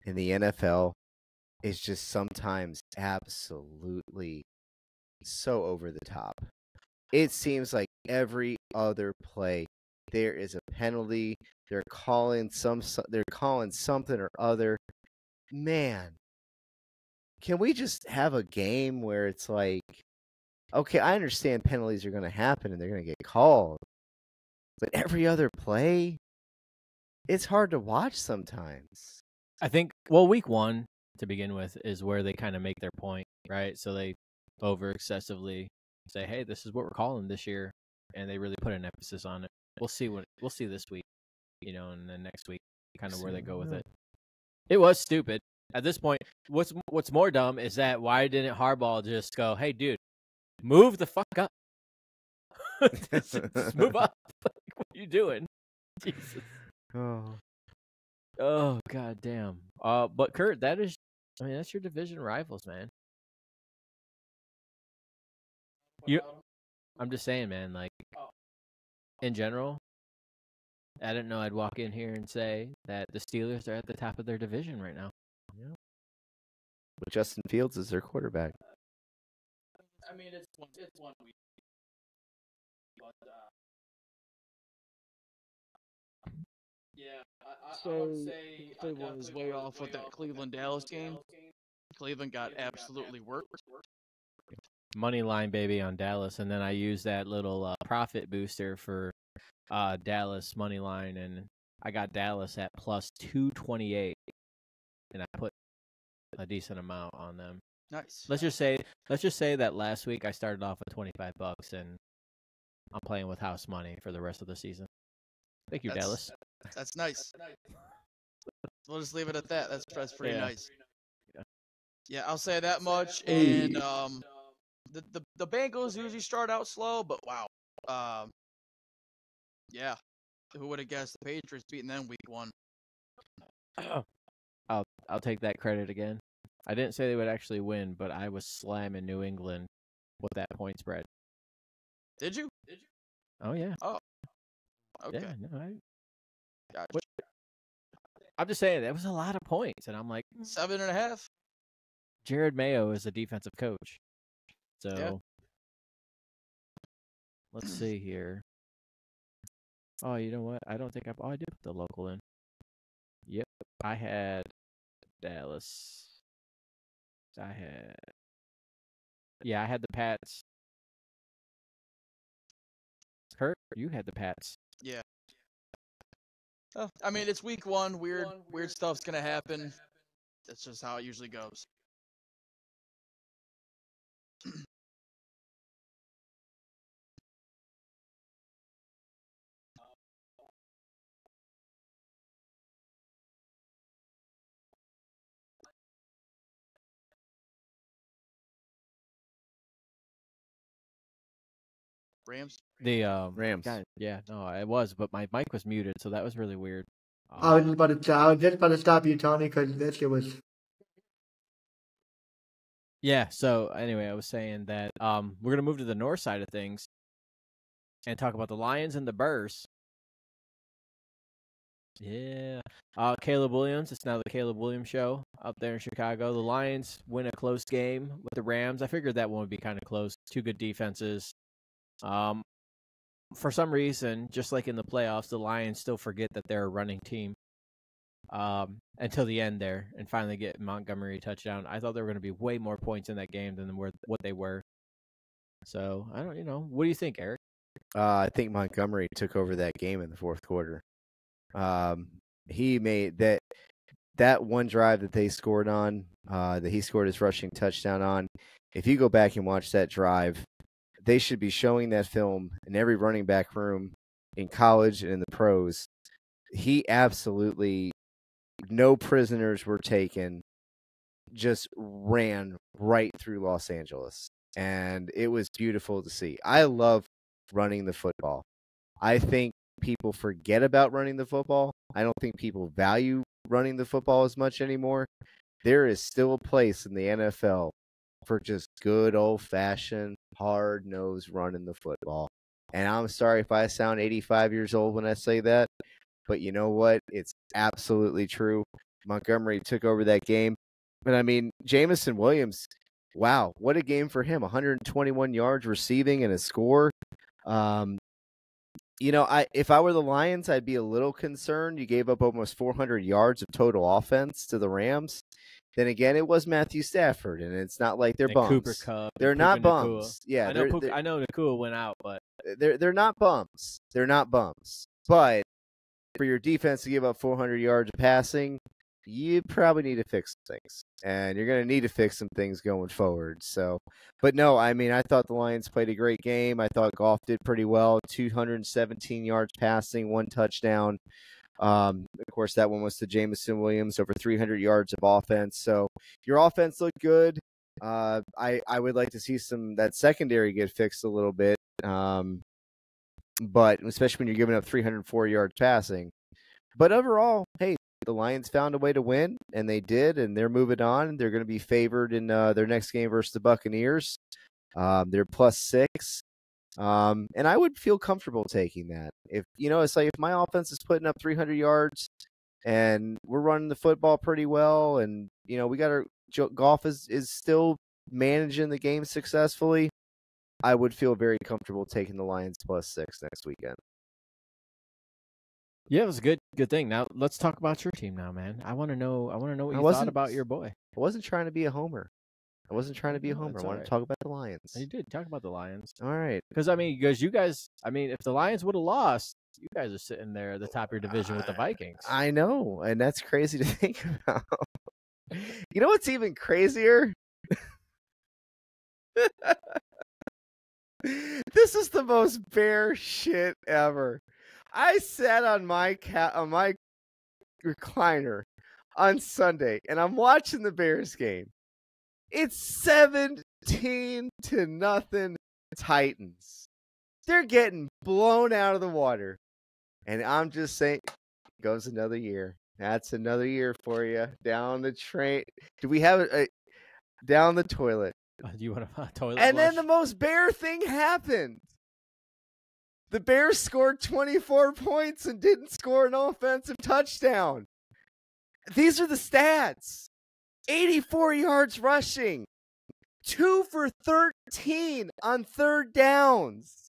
in the NFL is just sometimes absolutely so over the top? It seems like every other play there is a penalty. They're calling something or other. Man, can we just have a game where it's like, okay, I understand penalties are going to happen and they're going to get called, but every other play, it's hard to watch sometimes. I think, week 1 to begin with is where they kind of make their point, right? So they over excessively say, hey, this is what we're calling this year, and they really put an emphasis on it. We'll see this week, and then next week, kind of where they go with it. It was stupid. At this point, what's more dumb is that why didn't Harbaugh just go, hey, dude, move the fuck up. just move up. Like, what are you doing? Jesus. Oh, god damn. But Kurt, that's your division rivals, man. I'm just saying, man, like, in general, I didn't know I'd walk in here and say that the Steelers are at the top of their division right now. Yeah. But Justin Fields is their quarterback. It's one week. But, yeah, I would say they was way off with that Cleveland-Dallas game. Cleveland got absolutely worked. Money line, baby, on Dallas, and then I used that little profit booster for Dallas money line, and I got Dallas at plus 228, and I put a decent amount on them. Nice. Let's just say that last week I started off with $25, and I'm playing with house money for the rest of the season. Thank you, Dallas. That's nice. We'll just leave it at that. That's pretty nice. Yeah, I'll say that much. And the Bengals usually start out slow, but wow. Yeah. Who would have guessed the Patriots beating them week 1? I'll take that credit again. I didn't say they would actually win, but I was slamming New England with that point spread. Did you? Oh yeah. Oh. Okay. Yeah, no, Gotcha. I'm just saying that was a lot of points, and I'm like 7.5. Jared Mayo is a defensive coach, so let's see here. Oh, you know what? I don't think I did put the local in. Yep. I had Dallas. I had the Pats. Kurt, you had the Pats. Yeah. Oh, I mean, it's week 1. Weird stuff's gonna happen. That's just how it usually goes. Rams. The Rams. God, yeah, no, it was, but my mic was muted, so that was really weird. I was just about to stop you, Tony, because that shit was. Yeah. So anyway, I was saying that we're gonna move to the north side of things and talk about the Lions and the Bears. Yeah. Caleb Williams. It's now the Caleb Williams show up there in Chicago. The Lions win a close game with the Rams. I figured that one would be kind of close. Two good defenses. For some reason, just like in the playoffs, the Lions still forget that they're a running team until the end there and finally get Montgomery a touchdown. I thought there were going to be way more points in that game than what they were. So, I don't, what do you think, Eric? I think Montgomery took over that game in the fourth quarter. He made that one drive that they scored on, that he scored his rushing touchdown on. If you go back and watch that drive, they should be showing that film in every running back room in college and in the pros. He absolutely, no prisoners were taken, just ran right through Los Angeles. And it was beautiful to see. I love running the football. I think people forget about running the football. I don't think people value running the football as much anymore. There is still a place in the NFL for just good old-fashioned, hard-nosed running the football. And I'm sorry if I sound 85 years old when I say that, but you know what? It's absolutely true. Montgomery took over that game. But, I mean, Jamison Williams, wow, what a game for him. 121 yards receiving and a score. If I were the Lions, I'd be a little concerned. You gave up almost 400 yards of total offense to the Rams. Then again, it was Matthew Stafford, and it's not like they're bums. Cooper Kupp. They're not bums. Yeah, I know Nakua went out, but they're not bums. They're not bums. But for your defense to give up 400 yards of passing, you probably need to fix some things, and you're going to need to fix some things going forward. So, but no, I mean, I thought the Lions played a great game. I thought Goff did pretty well. 217 yards passing, 1 touchdown. Of course, that one was to Jamison Williams, over 300 yards of offense. So your offense looked good. I would like to see that secondary get fixed a little bit. But especially when you're giving up 304 yards passing. But overall, hey, the Lions found a way to win, and they did, and they're moving on. They're going to be favored in their next game versus the Buccaneers. They're +6. And I would feel comfortable taking that. It's like if my offense is putting up 300 yards and we're running the football pretty well, and we got Goff is still managing the game successfully, I would feel very comfortable taking the Lions +6 next weekend. yeah, it was a good thing. Now let's talk about your team now, man. I want to know what you thought about your boy. I wasn't trying to be a homer. I wanted That's to talk about the Lions. You did talk about the Lions. All right. Because you guys, if the Lions would have lost, you guys are sitting there at the top of your division with the Vikings. I know, and that's crazy to think about. You know what's even crazier? This is the most bear shit ever. I sat on my recliner on Sunday, and I'm watching the Bears game. It's 17-0 Titans. They're getting blown out of the water. And I'm just saying, goes another year. That's another year for you. Down the train. Do we have it? Down the toilet. Do you want a toilet And flush? then the most Bear thing happened. The Bears scored 24 points and didn't score an offensive touchdown. These are the stats. 84 yards rushing. 2 for 13 on third downs.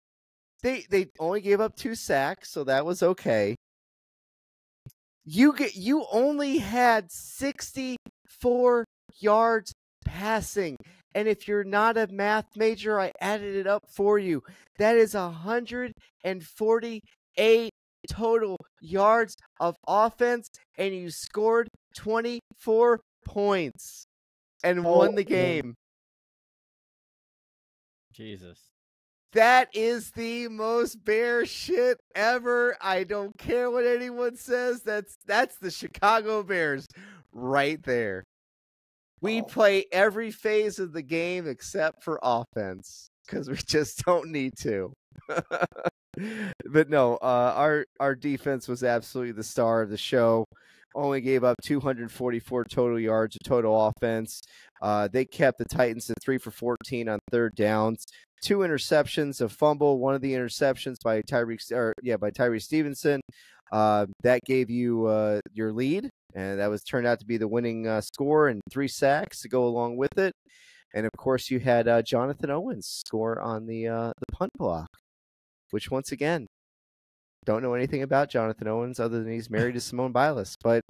They only gave up 2 sacks, so that was okay. You only had 64 yards passing. And if you're not a math major, I added it up for you. That is 148 total yards of offense, and you scored 24 points and won the game. Jesus. That is the most bear shit ever. I don't care what anyone says. That's the Chicago Bears right there. We play every phase of the game except for offense because we just don't need to. But no, our defense was absolutely the star of the show. Only gave up 244 total yards of total offense. They kept the Titans at 3 for 14 on third downs. 2 interceptions, a fumble. One of the interceptions by Tyree Stevenson. That gave you your lead, and that was turned out to be the winning score, and 3 sacks to go along with it. And of course, you had Jonathan Owens score on the punt block, which once again, don't know anything about Jonathan Owens other than he's married to Simone Biles, but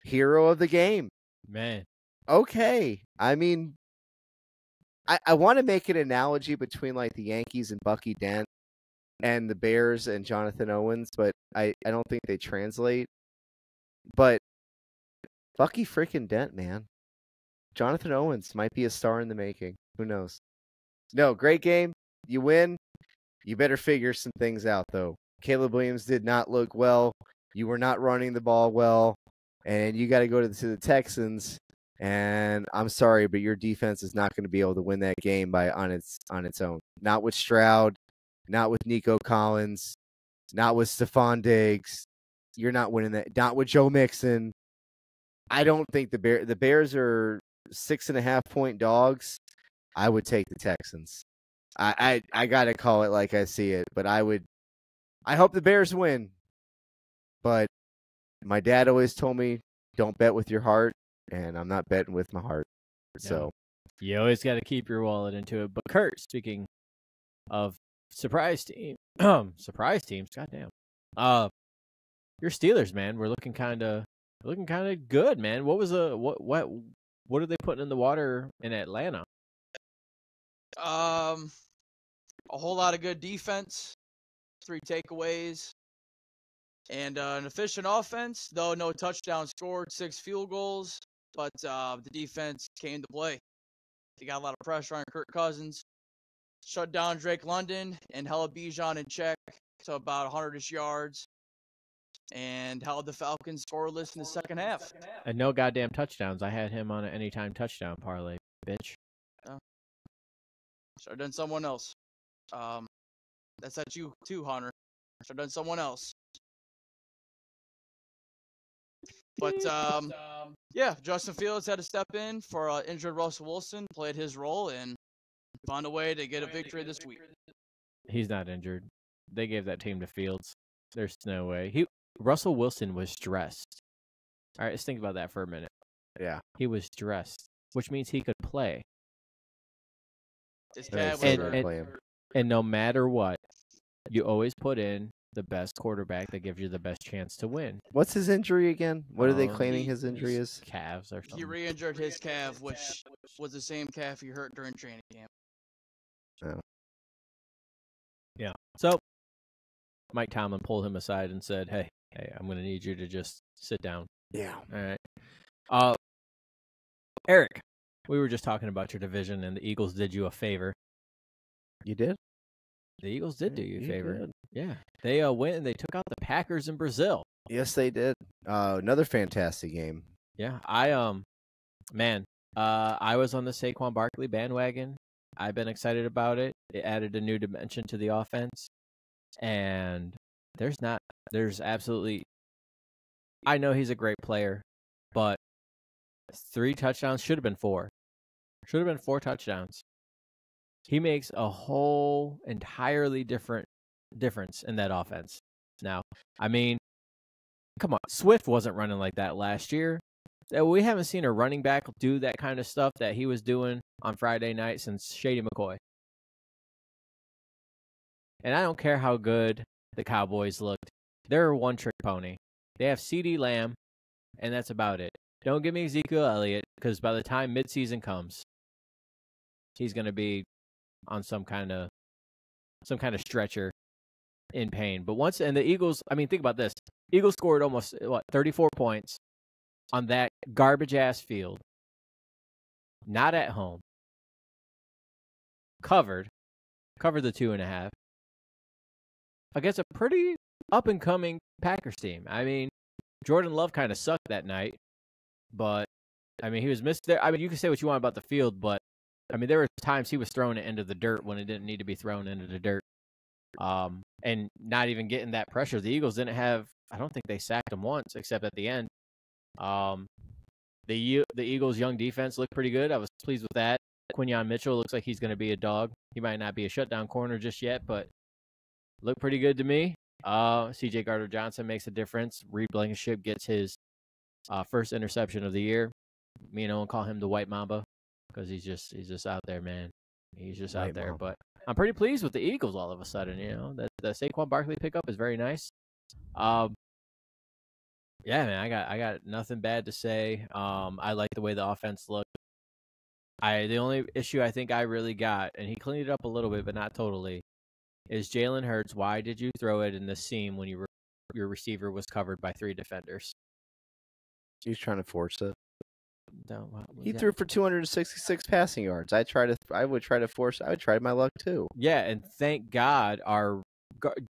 hero of the game. Man. Okay, I mean, I want to make an analogy between like the Yankees and Bucky Dent and the Bears and Jonathan Owens, but I don't think they translate. But Bucky freaking Dent, man. Jonathan Owens might be a star in the making. Who knows? No, great game. You win. You better figure some things out, though. Caleb Williams did not look well. You were not running the ball well. And you got to go to the Texans. And I'm sorry, but your defense is not going to be able to win that game on its own. Not with Stroud, not with Nico Collins, not with Stephon Diggs. You're not winning that. Not with Joe Mixon. I don't think the Bears are 6.5-point dogs. I would take the Texans. I gotta call it like I see it, but I hope the Bears win. But my dad always told me, don't bet with your heart. And I'm not betting with my heart. So you always got to keep your wallet into it. But Kurt, speaking of surprise teams, goddamn. Your Steelers, man, we're looking kind of good, man. What was what are they putting in the water in Atlanta? A whole lot of good defense, 3 takeaways. And an efficient offense, though no touchdowns scored, 6 field goals. But the defense came to play. They got a lot of pressure on Kirk Cousins. Shut down Drake London and held Bijan in check to about 100-ish yards. And held the Falcons scoreless in the second half. And no goddamn touchdowns. I had him on an anytime touchdown parlay, bitch. Yeah. Should have done someone else. That's at you too, Hunter. Should have done someone else. But, yeah, Justin Fields had to step in for injured Russell Wilson, played his role, and found a way to get a victory this week. He's not injured. They gave that team to Fields. There's no way. Russell Wilson was dressed. All right, let's think about that for a minute. yeah, He was dressed, which means he could play. His Very calf sad was to hurt. play him. And no matter what, you always put in the best quarterback that gives you the best chance to win. What's his injury again? What are they Um, claiming his injury is? Calves or He something. re-injured his calf, which was the same calf he hurt during training camp. Yeah. So Mike Tomlin pulled him aside and said, hey, I'm going to need you to just sit down. Yeah. All right. Eric, we were just talking about your division, and the Eagles did you a favor. You did? The Eagles did do you a You favor. did. Yeah. They went and they took out the Packers in Brazil. Yes, they did. Another fantastic game. Yeah. I was on the Saquon Barkley bandwagon. I've been excited about it. It added a new dimension to the offense. And there's absolutely, I know he's a great player, but 3 touchdowns should have been 4. Should have been 4 touchdowns. He makes a whole entirely difference in that offense. Now, I mean, come on, Swift wasn't running like that last year. We haven't seen a running back do that kind of stuff that he was doing on Friday night since Shady McCoy. And I don't care how good the Cowboys looked. They're a one-trick pony. They have CeeDee Lamb, and that's about it. Don't give me Ezekiel Elliott, because by the time midseason comes, he's going to be on some kind of stretcher in pain. But and the Eagles, I mean, think about this. Eagles scored almost 34 points on that garbage ass field. Not at home. Covered the 2.5 against a pretty up and coming Packers team. I mean, Jordan Love kind of sucked that night, but I mean, he was missed there. I mean, you can say what you want about the field, but I mean, there were times he was throwing it into the dirt when it didn't need to be thrown into the dirt. And not even getting that pressure. The Eagles didn't have, I don't think they sacked him once, except at the end. The Eagles' young defense looked pretty good. I was pleased with that. Quinyon Mitchell looks like he's going to be a dog. He might not be a shutdown corner just yet, but looked pretty good to me. C.J. Gardner-Johnson makes a difference. Reed Blankenship gets his first interception of the year. Me and Owen call him the White Mamba because he's just out there, man. He's just out there. But I'm pretty pleased with the Eagles all of a sudden. You know, the Saquon Barkley pickup is very nice. Yeah, man, I got nothing bad to say. I like the way the offense looked. The only issue I think I really got, and he cleaned it up a little bit, but not totally, is Jalen Hurts. Why did you throw it in the seam when your receiver was covered by 3 defenders? He was trying to force it. He Yeah. threw for 266 passing yards. I would try my luck too. Yeah, and thank God our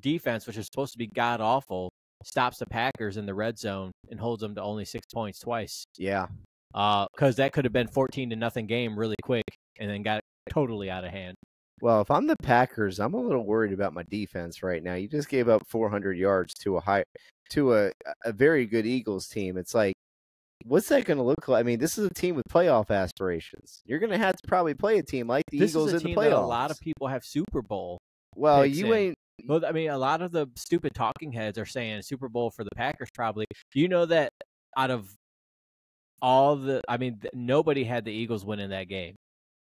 defense, which is supposed to be god awful, stops the Packers in the red zone and holds them to only 6 points twice. Yeah. Because that could have been 14-0 game really quick, and then got totally out of hand. Well, if I'm the Packers, I'm a little worried about my defense right now. You just gave up 400 yards to a very good Eagles team. It's like, what's that going to look like? I mean, this is a team with playoff aspirations. You're going to have to probably play a team like the Eagles in the playoffs. That a lot of people have Super Bowl. Well, you ain't. Well, I mean, a lot of the stupid talking heads are saying Super Bowl for the Packers probably. Do you know that out of all nobody had the Eagles winning that game.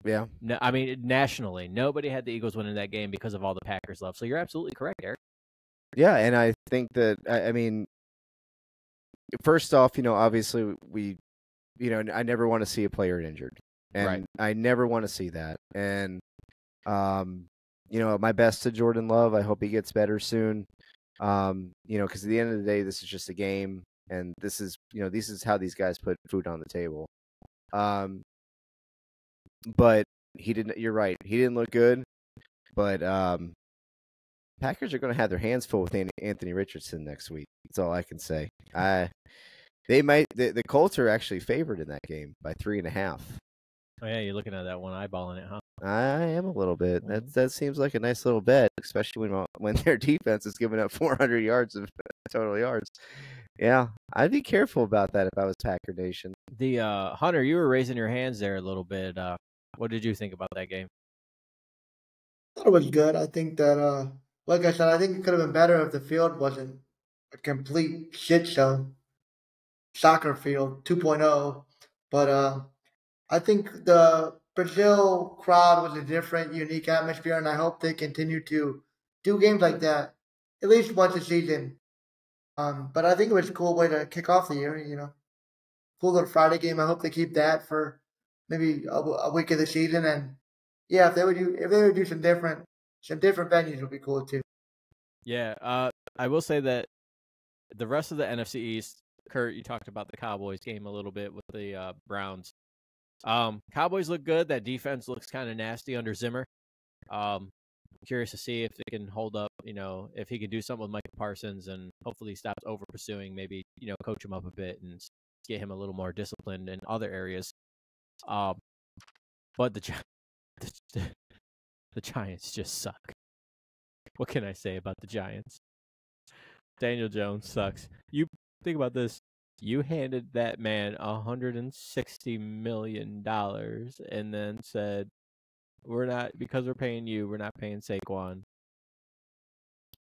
Yeah. No, I mean, nationally, nobody had the Eagles winning that game because of all the Packers love. So you're absolutely correct, Eric. Yeah, and I think that, I mean, first off, obviously I never want to see a player injured. And right. I never want to see that. And, my best to Jordan Love. I hope he gets better soon. Because at the end of the day, this is just a game. And this is how these guys put food on the table. But he didn't. You're right. He didn't look good. But Packers are going to have their hands full with Anthony Richardson next week. That's all I can say. They might. The Colts are actually favored in that game by 3.5. Oh yeah, you're looking at that one eyeballing it, huh? I am a little bit. That seems like a nice little bet, especially when their defense is giving up 400 yards of total yards. Yeah, I'd be careful about that if I was Packer Nation. The Hunter, you were raising your hands there a little bit. What did you think about that game? I thought it was good. I think that, like I said, I think it could have been better if the field wasn't a complete shit show. Soccer field 2.0. But I think the Brazil crowd was a different, unique atmosphere, and I hope they continue to do games like that at least once a season. But I think it was a cool way to kick off the year, Cool little Friday game. I hope they keep that for maybe a week of the season. And yeah, if they would do some different venues would be cool too. Yeah, I will say that the rest of the NFC East, Kurt, you talked about the Cowboys game a little bit with the Browns. Cowboys look good. That defense looks kind of nasty under Zimmer. Curious to see if they can hold up, if he can do something with Michael Parsons and hopefully he stops over pursuing, maybe, coach him up a bit and get him a little more disciplined in other areas. But the Giants just suck. What can I say about the Giants? Daniel Jones sucks. You think about this. You handed that man $160 million and then said, because we're paying you, we're not paying Saquon.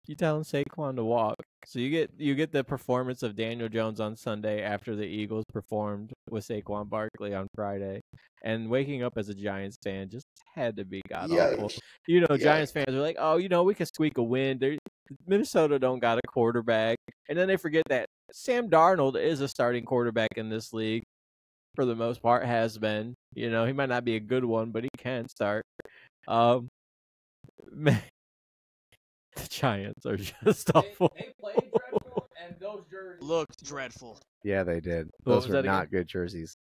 You telling Saquon to walk. So you get the performance of Daniel Jones on Sunday after the Eagles performed with Saquon Barkley on Friday. And waking up as a Giants fan just had to be god-awful. Giants fans are like, oh, we can squeak a win. Minnesota don't got a quarterback. And then they forget that Sam Darnold is a starting quarterback in this league for the most part, has been. You know, he might not be a good one, but he can start. Man, the Giants are just awful. They played dreadful, and those jerseys looked dreadful. Yeah, they did. What Those was were that not again? good jerseys.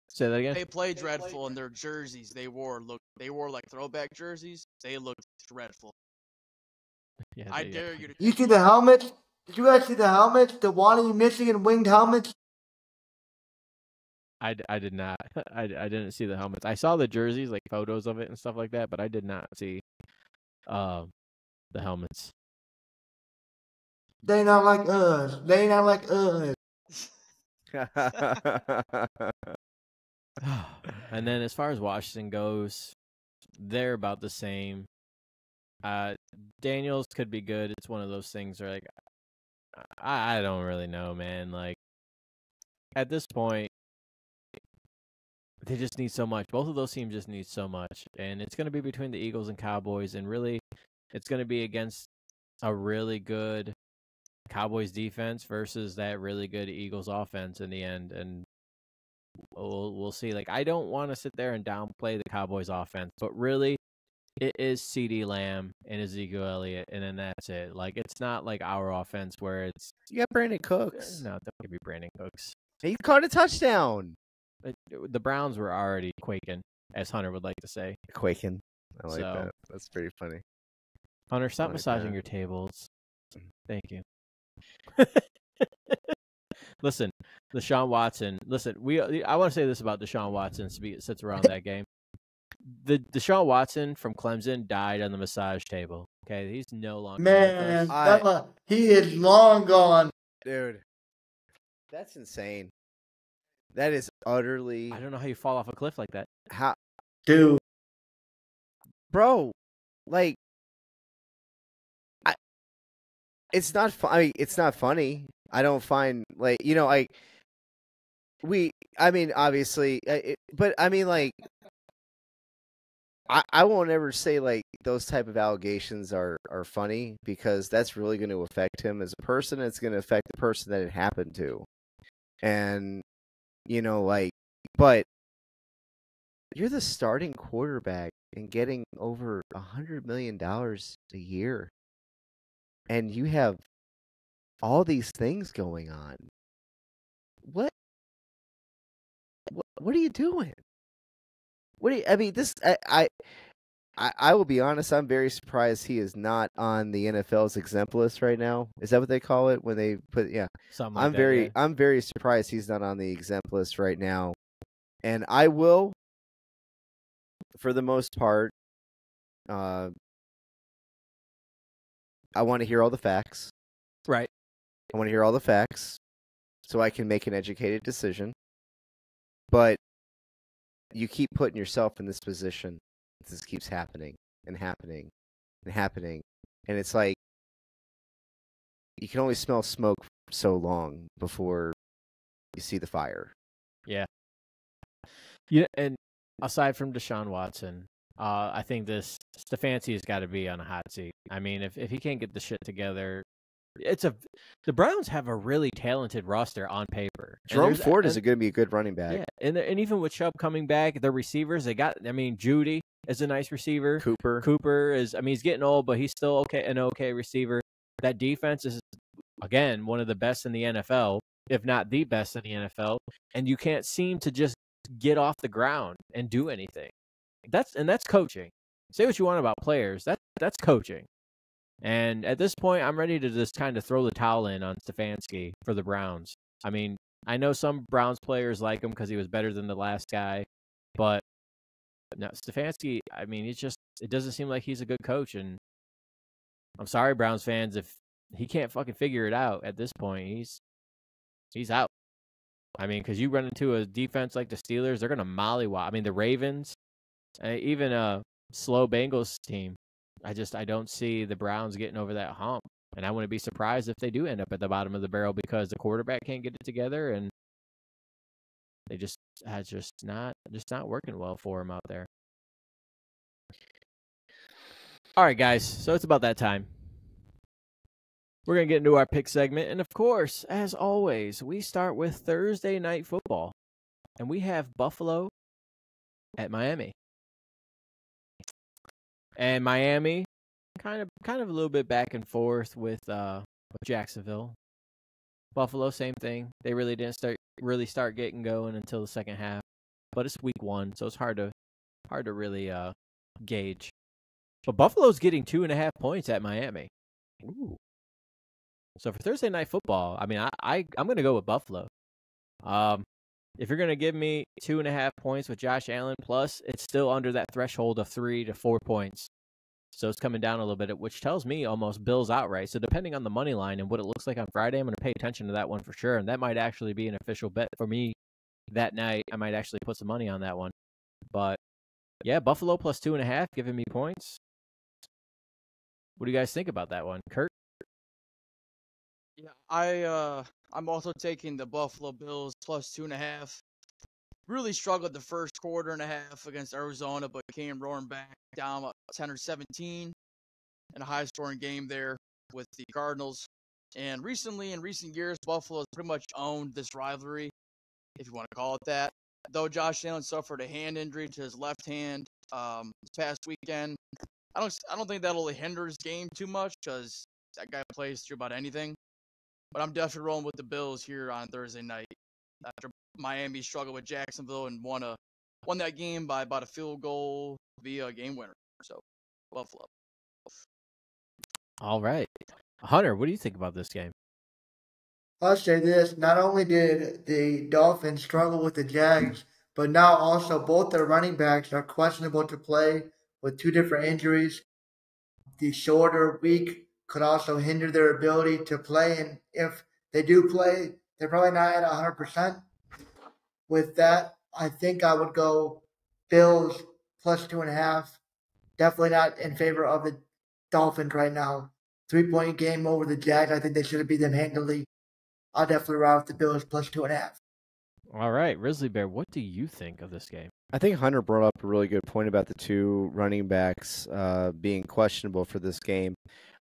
Say that again? They played dreadful, and their jerseys they wore like throwback jerseys. They looked dreadful. Yeah, I dare you to. You see the helmets? Did you guys see the helmets? The Wannabe Michigan winged helmets? I did not. I didn't see the helmets. I saw the jerseys, like photos of it and stuff like that, but I did not see the helmets. They not like us. They not like us. And then as far as Washington goes, they're about the same. Daniels could be good. It's one of those things where, like, I don't really know, man. Like, at this point, they just need so much. Both of those teams just need so much. And it's going to be between the Eagles and Cowboys. And really, it's going to be against a really good Cowboys defense versus that really good Eagles offense in the end. And we'll see. Like, I don't want to sit there and downplay the Cowboys offense, but really, it is CeeDee Lamb and Ezekiel Elliott, and then that's it. Like, it's not like our offense where it's... You got Brandon Cooks. No, don't give me Brandon Cooks. He caught a touchdown. The Browns were already quaking, as Hunter would like to say. Quaking. I like So- that. That's pretty funny. Hunter, stop Like massaging that. your tables. Thank you. Listen, Deshaun Watson. Listen, I want to say this about Deshaun Watson since around that game. The Deshaun Watson from Clemson died on the massage table. Okay, he's no longer Man, with us. he is long gone. Dude, that's insane. That is utterly... I don't know how you fall off a cliff like that. How... Dude. Bro, like... It's not funny. It's not funny. I don't find, like, you know, obviously, but I mean, like, I won't ever say, like, those type of allegations are funny, because that's really going to affect him as a person. It's going to affect the person that it happened to. And, you know, like, but you're the starting quarterback and getting over $100 million a year. And you have all these things going on. What are you doing? I will be honest, I'm very surprised he is not on the NFL's exempt list right now. Is that what they call it when they put, yeah. Something like that, I'm very surprised he's not on the exempt list right now. And I will, for the most part, I want to hear all the facts. Right. I want to hear all the facts so I can make an educated decision. But you keep putting yourself in this position. This keeps happening and happening and happening. And it's like you can only smell smoke so long before you see the fire. Yeah. Yeah, and aside from Deshaun Watson, I think this Stefanski has got to be on a hot seat. I mean, if he can't get the shit together, the Browns have a really talented roster on paper. Jerome Ford is going to be a good running back. Yeah, and even with Chubb coming back, the receivers they got. I mean, Judy is a nice receiver. Cooper is. I mean, he's getting old, but he's still an okay receiver. That defense is again one of the best in the NFL, if not the best in the NFL. And you can't seem to just get off the ground and do anything. That's coaching. Say what you want about players. That's coaching. And at this point, I'm ready to just kind of throw the towel in on Stefanski for the Browns. I mean, I know some Browns players like him because he was better than the last guy, but no, Stefanski, I mean, it doesn't seem like he's a good coach. And I'm sorry, Browns fans, if he can't fucking figure it out at this point, he's out. I mean, because you run into a defense like the Steelers, they're going to mollywop. I mean, the Ravens, even a slow Bengals team. I don't see the Browns getting over that hump. And I wouldn't be surprised if they do end up at the bottom of the barrel because the quarterback can't get it together and they just not working well for him out there. All right, guys. So it's about that time. We're going to get into our pick segment. And, of course, as always, we start with Thursday Night Football. And we have Buffalo at Miami. And Miami, kind of a little bit back and forth with Jacksonville. Buffalo, same thing. They really didn't start getting going until the second half. But it's week 1, so it's hard to really gauge. But Buffalo's getting 2.5 points at Miami. Ooh. So for Thursday Night Football, I mean, I'm going to go with Buffalo. If you're going to give me 2.5 points with Josh Allen plus, it's still under that threshold of 3 to 4 points. So it's coming down a little bit, which tells me almost Bills outright. So depending on the money line and what it looks like on Friday, I'm going to pay attention to that one for sure. And that might actually be an official bet for me that night. I might actually put some money on that one. But yeah, Buffalo plus 2.5, giving me points. What do you guys think about that one, Kurt? Yeah, I'm also taking the Buffalo Bills plus 2.5. Really struggled the first quarter and a half against Arizona, but came roaring back down up 10 or 17 in a high-scoring game there with the Cardinals. And recently, in recent years, Buffalo has pretty much owned this rivalry, if you want to call it that. Though Josh Allen suffered a hand injury to his left hand this past weekend, I don't think that'll hinder his game too much because that guy plays through about anything. But I'm definitely rolling with the Bills here on Thursday night after Miami struggled with Jacksonville and won that game by about a field goal via a game winner. So, Buffalo. All right. Hunter, what do you think about this game? I'll say this. Not only did the Dolphins struggle with the Jags, but now also both their running backs are questionable to play with 2 different injuries. The shorter week could also hinder their ability to play, and if they do play, they're probably not at 100%. With that, I think I would go Bills plus 2.5. Definitely not in favor of the Dolphins right now. 3-point game over the Jags. I think they should have beat them handily. I'll definitely ride with the Bills plus 2.5. All right, Risley Bear, what do you think of this game? I think Hunter brought up a really good point about the 2 running backs being questionable for this game.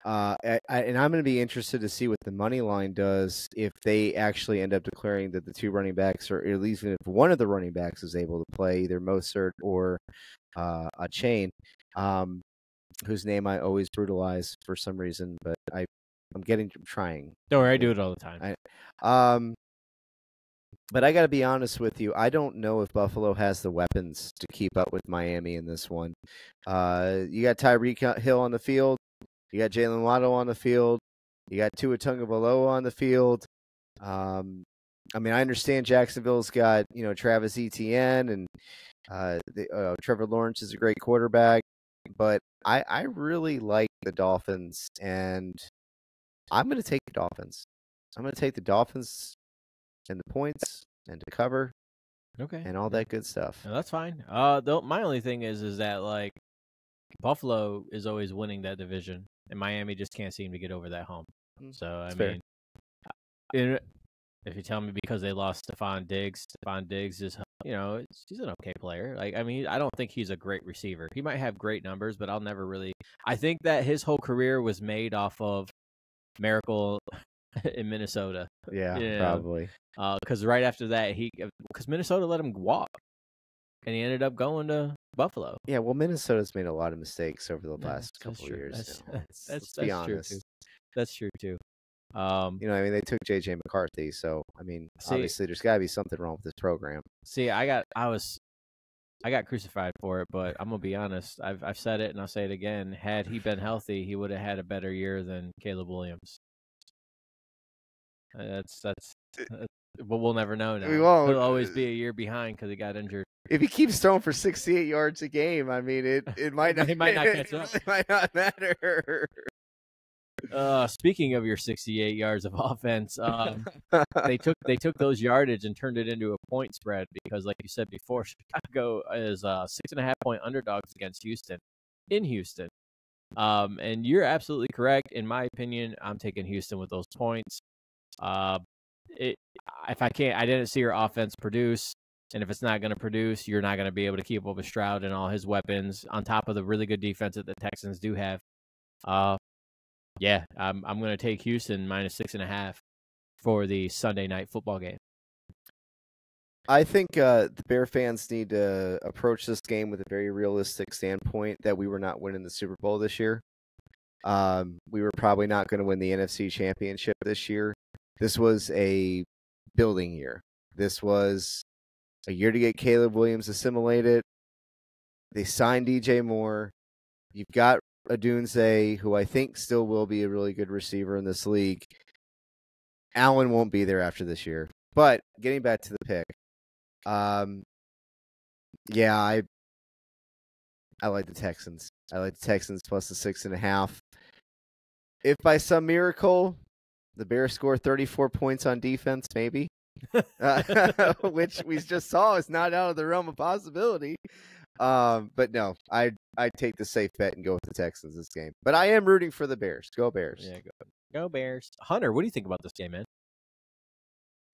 And I'm going to be interested to see what the money line does if they actually end up declaring that the 2 running backs, or at least if one of the running backs is able to play, either Mostert or a Chain, whose name I always brutalize for some reason, but I'm trying. Don't worry, I do it all the time. But I got to be honest with you. I don't know if Buffalo has the weapons to keep up with Miami in this one. You got Tyreek Hill on the field. You got Jalen Waddle on the field. You got Tua Tagovailoa on the field. I mean, I understand Jacksonville's got, Travis Etienne and Trevor Lawrence is a great quarterback. But I really like the Dolphins, and I'm going to take the Dolphins. I'm going to take the Dolphins and the points and to cover, and all that good stuff. No, that's fine. My only thing is that like Buffalo is always winning that division, and Miami just can't seem to get over that hump. So I mean, if you tell me because they lost Stephon Diggs is he's an okay player. Like I mean, I don't think he's a great receiver. He might have great numbers, but I'll never really. I think that his whole career was made off of Miracle in Minnesota. Yeah, probably. Because right after that, because Minnesota let him walk, and he ended up going to Buffalo. Yeah, well, Minnesota's made a lot of mistakes over the last couple of years. Let's be honest. True too. That's true too. I mean, they took J.J. McCarthy, so I mean, obviously, there's got to be something wrong with this program. See, I got crucified for it, but I'm gonna be honest. I've said it and I'll say it again. Had he been healthy, he would have had a better year than Caleb Williams. But we'll never know now. We won't. He'll always be a year behind because he got injured. If he keeps throwing for 68 yards a game, I mean, it might not. He might not catch up. It might not matter. Speaking of your 68 yards of offense, they took those yardage and turned it into a point spread because, like you said before, Chicago is 6.5 point underdogs against Houston in Houston. And you're absolutely correct. In my opinion, I'm taking Houston with those points. If I didn't see your offense produce, and if it's not going to produce, you're not going to be able to keep up with Stroud and all his weapons on top of the really good defense that the Texans do have. Yeah, I'm going to take Houston minus 6.5 for the Sunday night football game. I think the Bear fans need to approach this game with a very realistic standpoint that we were not winning the Super Bowl this year. We were probably not going to win the NFC Championship this year. This was a building year. This was a year to get Caleb Williams assimilated. They signed DJ Moore. You've got Odunze, who I think still will be a really good receiver in this league. Allen won't be there after this year. But getting back to the pick, yeah, I like the Texans. I like the Texans plus the 6.5. If by some miracle the Bears score 34 points on defense, maybe, which we just saw is not out of the realm of possibility. But no, I take the safe bet and go with the Texans this game. But I am rooting for the Bears. Go Bears. Yeah, go Bears. Hunter, what do you think about this game, man?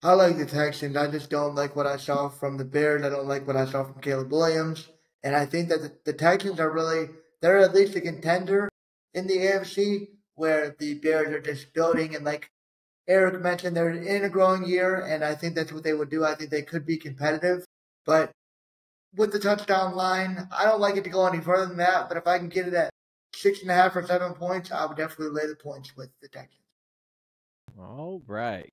I like the Texans. I just don't like what I saw from the Bears. I don't like what I saw from Caleb Williams. And I think that the Texans they're at least a contender in the AFC, where the Bears are just building. And like Eric mentioned, they're in a growing year, and I think that's what they would do. I think they could be competitive. But with the touchdown line, I don't like it to go any further than that. But if I can get it at 6.5 or 7 points, I would definitely lay the points with the Texans. All right.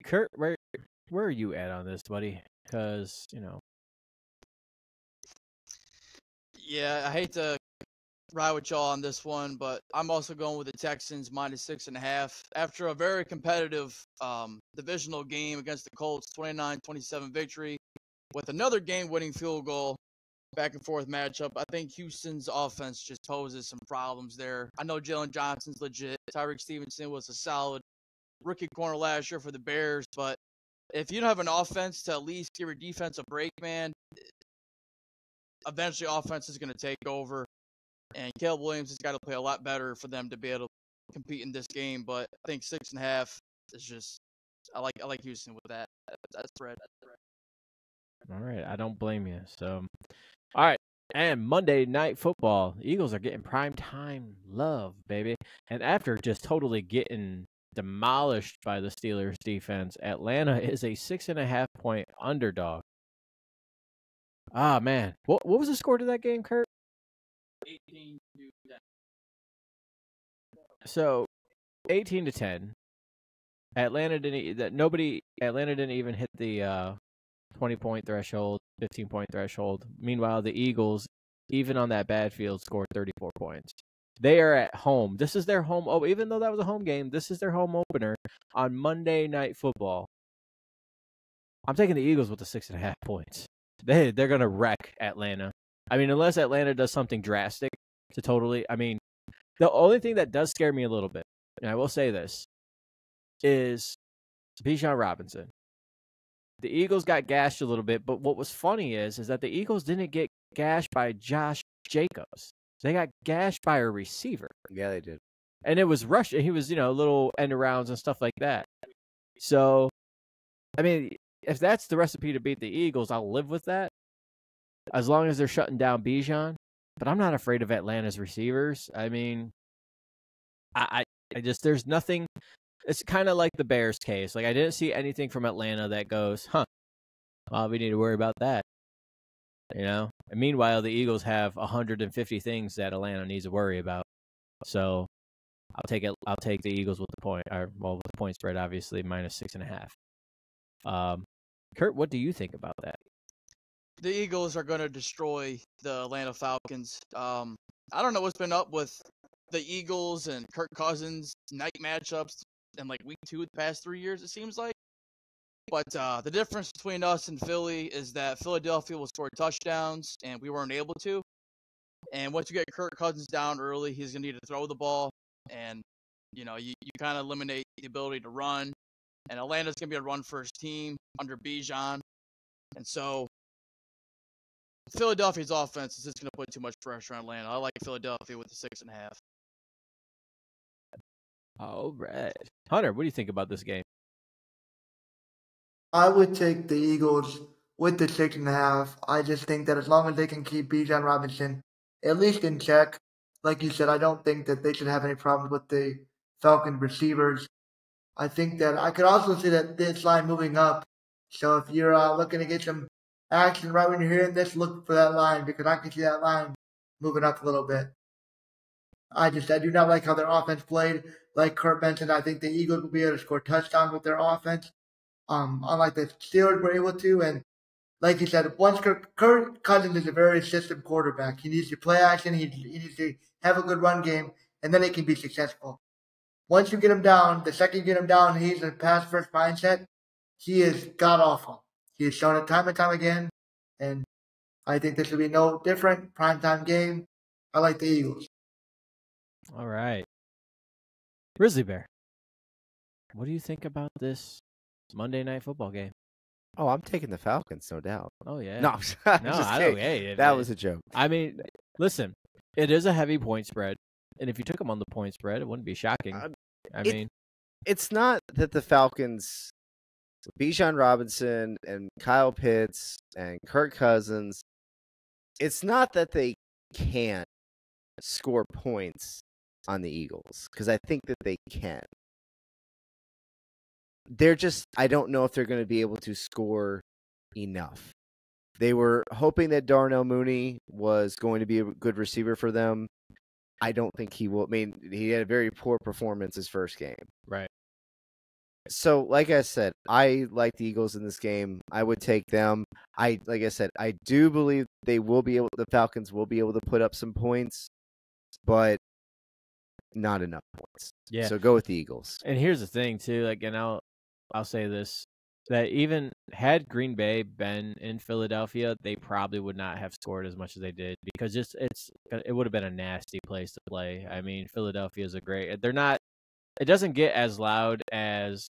Kurt, where are you at on this, buddy? Because, Yeah, I hate to ride with y'all on this one, but I'm also going with the Texans minus 6.5. After a very competitive divisional game against the Colts, 29-27 victory, with another game-winning field goal, back-and-forth matchup, I think Houston's offense just poses some problems there. I know Jalen Johnson's legit. Tyreek Stevenson was a solid rookie corner last year for the Bears, but if you don't have an offense to at least give your defense a break, man, eventually offense is going to take over, and Caleb Williams has got to play a lot better for them to be able to compete in this game. But I think 6.5 is just I like Houston with that. That's spread. all right, I don't blame you. So, all right, and Monday Night Football, the Eagles are getting prime time love, baby. And after just totally getting demolished by the Steelers defense, Atlanta is a 6.5 point underdog. Ah, man. What was the score to that game, Kurt? 18-10. So, 18-10. Atlanta didn't even hit the 20-point threshold, 15-point threshold. Meanwhile, the Eagles, even on that bad field, scored 34 points. They are at home. This is their home. Oh, even though that was a home game, this is their home opener on Monday Night Football. I'm taking the Eagles with the 6.5 points. They're going to wreck Atlanta. I mean, unless Atlanta does something drastic to totally. I mean, the only thing that does scare me a little bit, and I will say this, is Bijan Robinson. The Eagles got gashed a little bit, but what was funny is that the Eagles didn't get gashed by Josh Jacobs. They got gashed by a receiver. Yeah, they did. And it was rush. He was, little end arounds and stuff like that. So, I mean, if that's the recipe to beat the Eagles, I'll live with that. As long as they're shutting down Bijan. But I'm not afraid of Atlanta's receivers. I mean, I just, there's nothing. It's kind of like the Bears case. Like, I didn't see anything from Atlanta that goes, well, we need to worry about that. And meanwhile, the Eagles have 150 things that Atlanta needs to worry about. So I'll take it. I'll take the Eagles with the point, with the point spread, obviously minus 6.5. Kurt, what do you think about that? The Eagles are going to destroy the Atlanta Falcons. I don't know what's been up with the Eagles and Kirk Cousins night matchups in like week 2 of the past 3 years, it seems like. But the difference between us and Philly is that Philadelphia will score touchdowns, and we weren't able to. And once you get Kirk Cousins down early, he's going to need to throw the ball. And, you kind of eliminate the ability to run. And Atlanta's going to be a run-first team under Bijan. And so Philadelphia's offense is just going to put too much pressure on Atlanta. I like Philadelphia with the 6.5. All right. Hunter, what do you think about this game? I would take the Eagles with the 6.5. I just think that as long as they can keep Bijan Robinson at least in check, like you said, I don't think that they should have any problems with the Falcons receivers. I think that I could also see that this line moving up. So if you're looking to get some action right when you're hearing this, look for that line because I can see that line moving up a little bit. I do not like how their offense played. Like Kurt mentioned, I think the Eagles will be able to score touchdowns with their offense. Unlike the Steelers were able to. And like you said, once Kirk Cousins is a very system quarterback. He needs to play action. He needs to have a good run game, and then he can be successful. Once you get him down, the second you get him down, he's in a pass-first mindset. He is god-awful. He has shown it time and time again, and I think this will be no different. Primetime game. I like the Eagles. All right. Grizzly Bear, what do you think about this Monday Night Football game? Oh, I'm taking the Falcons, no doubt. Oh, yeah. No, I'm No, just I kidding. don't. Hey, That was a joke. I mean, listen, it is a heavy point spread, and if you took them on the point spread, it wouldn't be shocking. I mean, it's not that the Falcons, Bijan Robinson and Kyle Pitts and Kirk Cousins, it's not that they can't score points on the Eagles, because I think that they can. They're just, I don't know if they're going to be able to score enough. They were hoping that Darnell Mooney was going to be a good receiver for them. I don't think he will. I mean, he had a very poor performance his first game. right. So, like I said, I like the Eagles in this game. I would take them. Like I said, I do believe the Falcons will be able to put up some points, but not enough points. Yeah. So go with the Eagles. And here's the thing, too. Like, and I'll say this, that even had Green Bay been in Philadelphia, they probably would not have scored as much as they did because it would have been a nasty place to play. I mean, Philadelphia is it doesn't get as loud as,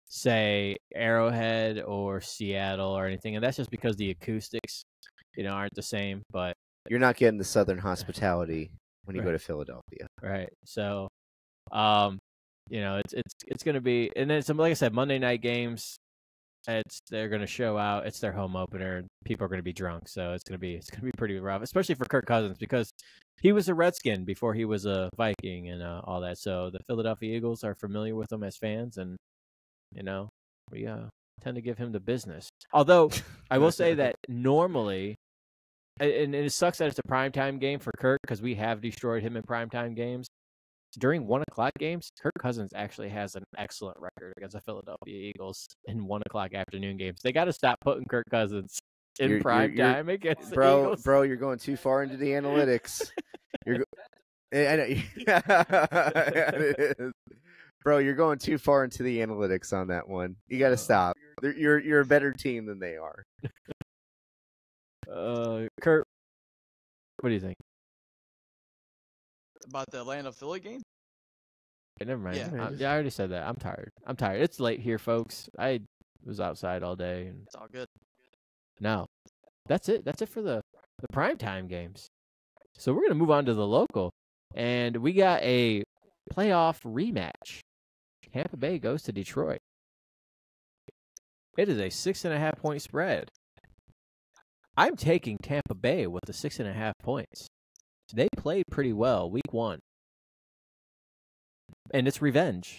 say, Arrowhead or Seattle or anything, and that's just because the acoustics, aren't the same. But You're not getting the Southern hospitality when you Right. go to Philadelphia. right, so, it's going to be, and then like I said, Monday night games. They're going to show out. It's their home opener. People are going to be drunk, so it's going to be pretty rough, especially for Kirk Cousins because he was a Redskin before he was a Viking and all that. So the Philadelphia Eagles are familiar with him as fans, and we tend to give him the business. Although I will say that normally, and it sucks that it's a primetime game for Kirk because we have destroyed him in primetime games. During 1 o'clock games, Kirk Cousins actually has an excellent record against the Philadelphia Eagles in 1 o'clock afternoon games. They got to stop putting Kirk Cousins in prime time against the Eagles. Bro, you're going too far into the analytics. I know. It is. Bro, you're going too far into the analytics on that one. You got to stop. You're a better team than they are. Kurt, what do you think? About the Atlanta Philly game? Okay, never mind. Yeah. I already said that. I'm tired. It's late here, folks. I was outside all day. And It's all good. no, that's it. That's it for the primetime games. So we're going to move on to the local. And we got a playoff rematch. Tampa Bay goes to Detroit. It is a 6.5 point spread. I'm taking Tampa Bay with the 6.5 points. They played pretty well week 1. And it's revenge.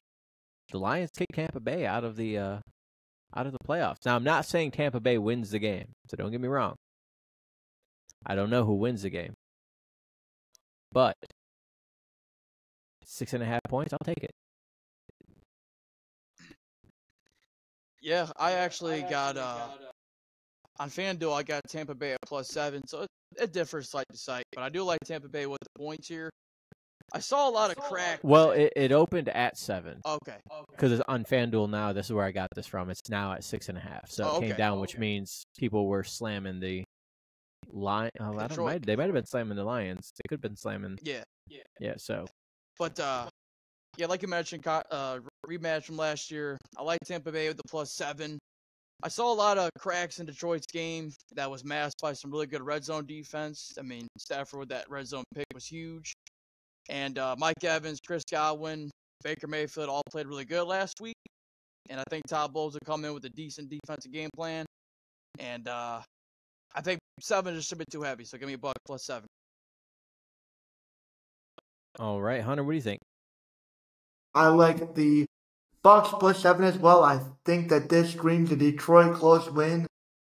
The Lions kicked Tampa Bay out of the playoffs. Now, I'm not saying Tampa Bay wins the game, so don't get me wrong. I don't know who wins the game. But 6.5 points, I'll take it. Yeah, I actually got on FanDuel. I got Tampa Bay at +7, so it differs site to site. But I do like Tampa Bay with the points here. I saw a lot of cracks. Well, it opened at 7. Okay. Because it's on FanDuel now. This is where I got this from. It's now at 6.5. So it came down, which means people were slamming the line. Oh, they might have been slamming the Lions. They could have been slamming. Yeah. Yeah. So. But yeah, like you mentioned, rematch from last year. I like Tampa Bay with the +7. I saw a lot of cracks in Detroit's game that was masked by some really good red zone defense. I mean, Stafford with that red zone pick was huge. And Mike Evans, Chris Godwin, Baker Mayfield all played really good last week. And I think Todd Bowles will come in with a decent defensive game plan. And I think 7 is just a bit too heavy, so give me a buck +7. All right, Hunter, what do you think? I like the Bucks +7 as well. I think that this screams a Detroit close win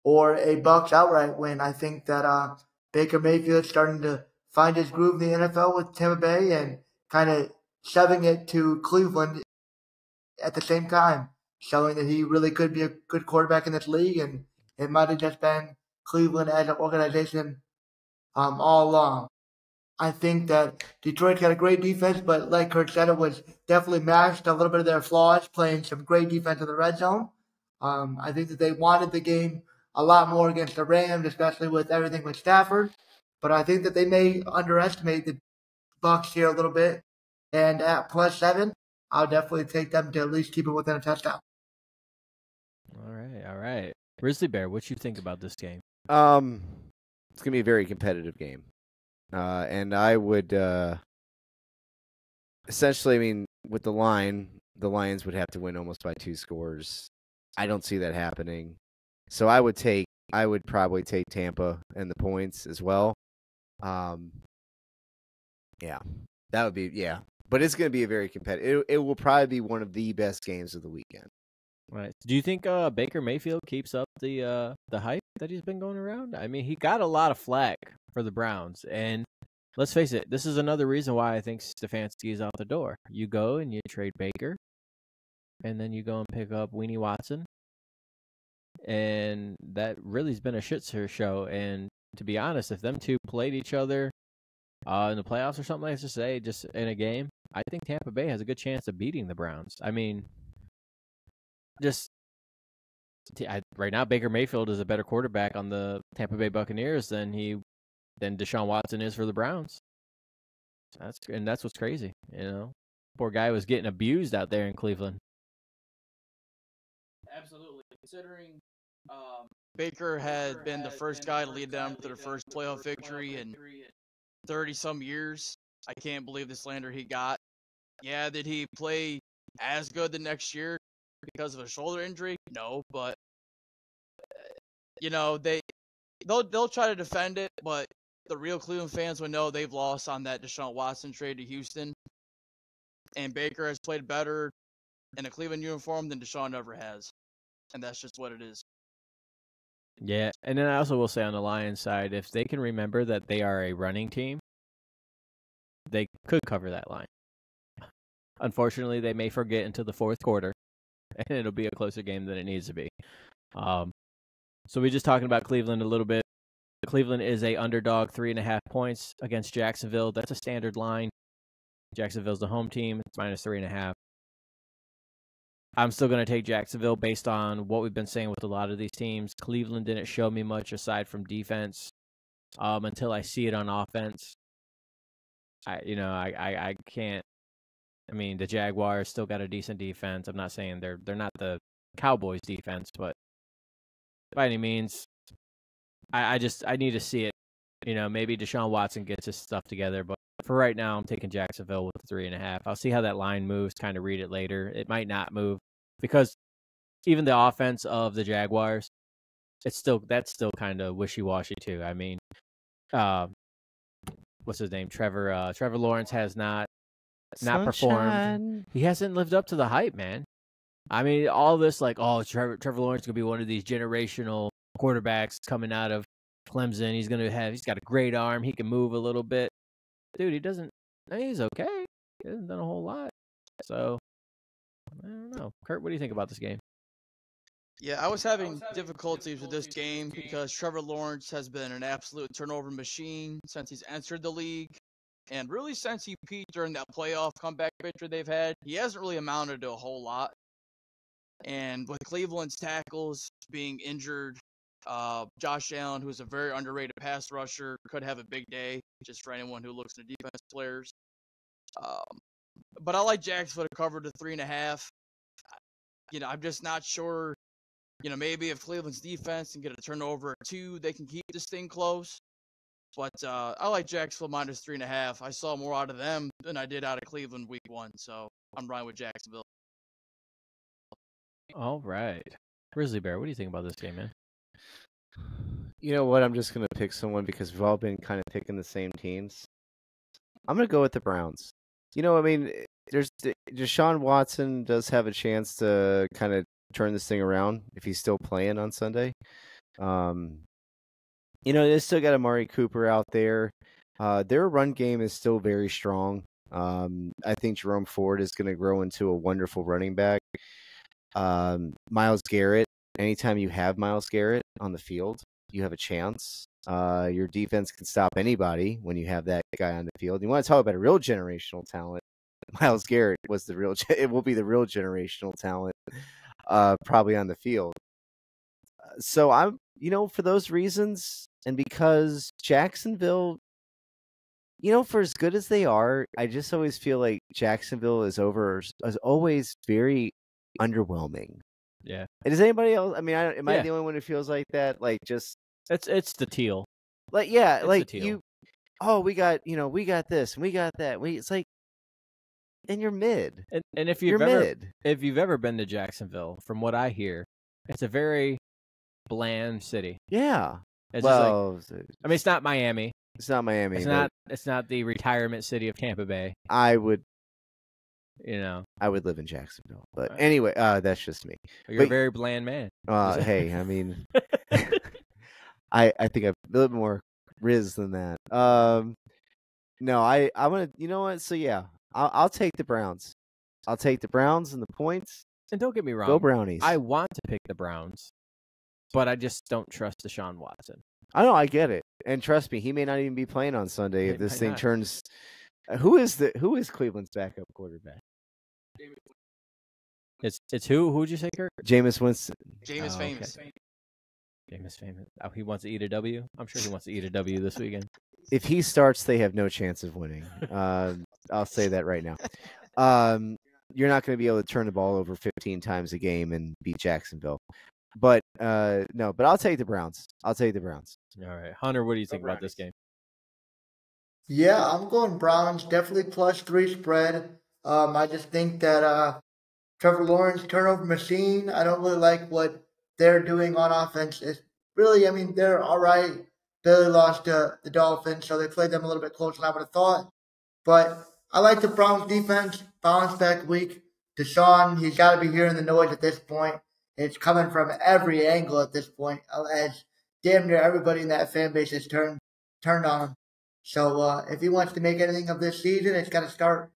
or a Bucks outright win. I think that Baker Mayfield's starting to find his groove in the NFL with Tampa Bay and kind of shoving it to Cleveland at the same time, showing that he really could be a good quarterback in this league, and it might have just been Cleveland as an organization all along. I think that Detroit got a great defense, but like Kurt said, it was definitely masked a little bit of their flaws, playing some great defense in the red zone. I think that they wanted the game a lot more against the Rams, especially with everything with Stafford. But I think that they may underestimate the Bucks here a little bit. And at +7, I'll definitely take them to at least keep it within a touchdown. All right. Grizzly Bear, what you think about this game? It's gonna be a very competitive game, and I would essentially, I mean, with the Lions would have to win almost by 2 scores. I don't see that happening, so I would probably take Tampa and the points as well. Yeah, that would be but it's gonna be a very competitive. It will probably be one of the best games of the weekend. Right. Do you think Baker Mayfield keeps up the hype that he's been going around? I mean, he got a lot of flack for the Browns, and let's face it, this is another reason why I think Stefanski is out the door. You go and you trade Baker, and then you go and pick up Weenie Watson, and that really has been a shit show. And to be honest, if them two played each other in the playoffs or something, let's just say, just in a game, I think Tampa Bay has a good chance of beating the Browns. I mean, right now, Baker Mayfield is a better quarterback on the Tampa Bay Buccaneers than Deshaun Watson is for the Browns. That's what's crazy. Poor guy was getting abused out there in Cleveland. Absolutely. Considering Baker had been the first guy to lead them to their first playoff victory in 30-some years, I can't believe the slander he got. Yeah, did he play as good the next year because of a shoulder injury? No, but they'll try to defend it, but the real Cleveland fans would know they've lost on that Deshaun Watson trade to Houston, and Baker has played better in a Cleveland uniform than Deshaun ever has, and that's just what it is. Yeah, and then I also will say on the Lions side, if they can remember that they are a running team, they could cover that line. Unfortunately, they may forget until the fourth quarter, and it'll be a closer game than it needs to be. So we're just talking about Cleveland a little bit. Cleveland is a underdog, 3.5 points against Jacksonville. That's a standard line. Jacksonville's the home team. It's -3.5. I'm still going to take Jacksonville based on what we've been saying with a lot of these teams. Cleveland didn't show me much aside from defense until I see it on offense. I can't. I mean, the Jaguars still got a decent defense. I'm not saying they're not the Cowboys defense, but by any means, I need to see it. Maybe Deshaun Watson gets his stuff together, but for right now, I'm taking Jacksonville with 3.5. I'll see how that line moves, kind of read it later. It might not move because even the offense of the Jaguars, that's still kind of wishy-washy too. I mean, what's his name? Trevor Lawrence has not performed. He hasn't lived up to the hype, man. I mean, all this Trevor Lawrence is gonna be one of these generational quarterbacks coming out of Clemson. He's got a great arm. He can move a little bit. Dude, he doesn't. He's okay. He hasn't done a whole lot. So I don't know. Kurt, what do you think about this game? Yeah, I was having difficulties with this game because Trevor Lawrence has been an absolute turnover machine since he's entered the league. And really since he peaked during that playoff comeback victory they've had, he hasn't really amounted to a whole lot. And with Cleveland's tackles being injured, Josh Allen, who's a very underrated pass rusher, could have a big day, just for anyone who looks at defense players. But I like Jacksonville to cover the 3.5. I'm just not sure. Maybe if Cleveland's defense can get a turnover or two, they can keep this thing close. But I like Jacksonville -3.5. I saw more out of them than I did out of Cleveland week 1, so I'm riding with Jacksonville. All right. Grizzly Bear, what do you think about this game, man? You know what? I'm just going to pick someone because we've all been kind of picking the same teams. I'm going to go with the Browns. I mean, Deshaun Watson does have a chance to kind of turn this thing around if he's still playing on Sunday. They still got Amari Cooper out there. Their run game is still very strong. I think Jerome Ford is going to grow into a wonderful running back. Myles Garrett, anytime you have Myles Garrett on the field, you have a chance. Your defense can stop anybody when you have that guy on the field. You want to talk about a real generational talent. Myles Garrett it will be the real generational talent probably on the field. So I'm, for those reasons, and because Jacksonville, for as good as they are, I just always feel like Jacksonville is always very underwhelming. Yeah. And does anybody else? I mean, am I the only one who feels like that? Like, just it's the teal. Like, yeah, it's like the teal. we got this and we got that. It's like, and you're mid. And if you've ever been to Jacksonville, from what I hear, it's a very bland city. Yeah. It's it's not Miami. It's not Miami. It's not the retirement city of Tampa Bay. I would live in Jacksonville. But anyway, that's just me. You're a very bland man. Hey, I mean, I think I'm a little more Riz than that. No, I want to. You know what? So yeah, I'll take the Browns. I'll take the Browns and the points. And don't get me wrong, go Brownies. I want to pick the Browns, but I just don't trust Deshaun Watson. I know, I get it, and trust me, he may not even be playing on Sunday if this thing turns. Who is Cleveland's backup quarterback? It's who? Who'd you say, Kirk? Jameis Winston. Jameis famous. Okay. Jameis famous. Oh, he wants to eat a W. I'm sure he wants to eat a W this weekend. If he starts, they have no chance of winning. I'll say that right now. You're not going to be able to turn the ball over 15 times a game and beat Jacksonville. But no, but I'll take the Browns. All right. Hunter, what do you think about this game? Yeah, I'm going Browns. Definitely +3 spread. I just think that Trevor Lawrence, turnover machine. I don't really like what they're doing on offense. It's really, I mean, they're all right. Billy lost to the Dolphins, so they played them a little bit closer than I would have thought. But I like the Browns defense. Bounce back week. Deshaun, he's got to be hearing the noise at this point. It's coming from every angle at this point, as damn near everybody in that fan base has turned on him. So if he wants to make anything of this season, it's got to start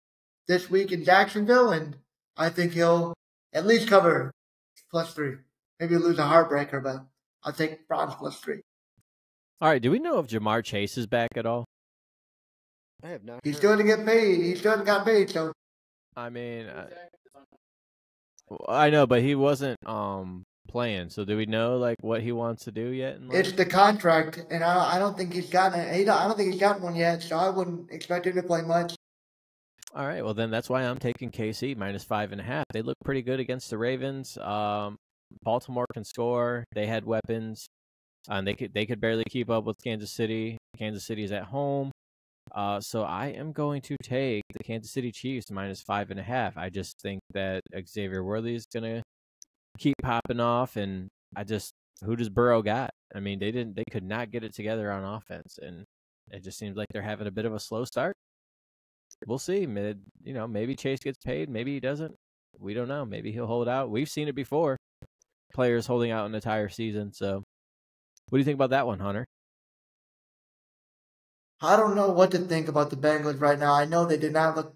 this week in Jacksonville, and I think he'll at least cover +3. Maybe lose a heartbreaker, but I'll take Browns +3. All right, do we know if Jamar Chase is back at all? I have not. He's still to get paid. He still hasn't got paid, so. I mean, I know, but he wasn't playing. So do we know like what he wants to do yet? It's the contract, and I don't think he's gotten it. I don't think he's gotten one yet, so I wouldn't expect him to play much. All right, well then that's why I'm taking KC -5.5. They look pretty good against the Ravens. Baltimore can score. They had weapons, and they could barely keep up with Kansas City. Kansas City is at home. So I am going to take the Kansas City Chiefs -5.5. I just think that Xavier Worthy is going to keep popping off, and who does Burrow got? I mean, they could not get it together on offense, and it just seems like they're having a bit of a slow start. We'll see. Maybe Chase gets paid, maybe he doesn't. We don't know. Maybe he'll hold out. We've seen it before. Players holding out an entire season. So, what do you think about that one, Hunter? I don't know what to think about the Bengals right now. I know they did not look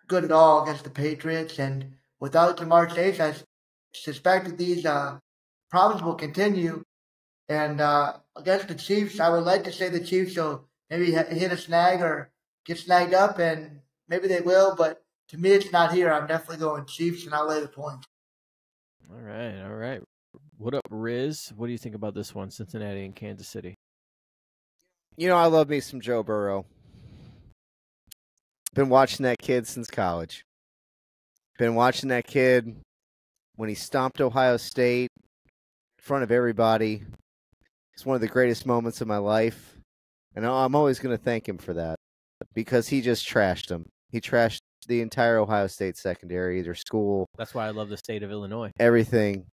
good at all against the Patriots, and without Jamar Chase, I suspect that these problems will continue. And against the Chiefs, I would like to say the Chiefs will maybe hit a snag or get snagged up, and maybe they will, but to me, it's not here. I'm definitely going Chiefs, and I'll lay the points. All right. What up, Riz? What do you think about this one, Cincinnati and Kansas City? I love me some Joe Burrow. Been watching that kid since college. Been watching that kid when he stomped Ohio State in front of everybody. It's one of the greatest moments of my life. And I'm always going to thank him for that because he just trashed them. He trashed the entire Ohio State secondary, their school. That's why I love the state of Illinois. Everything.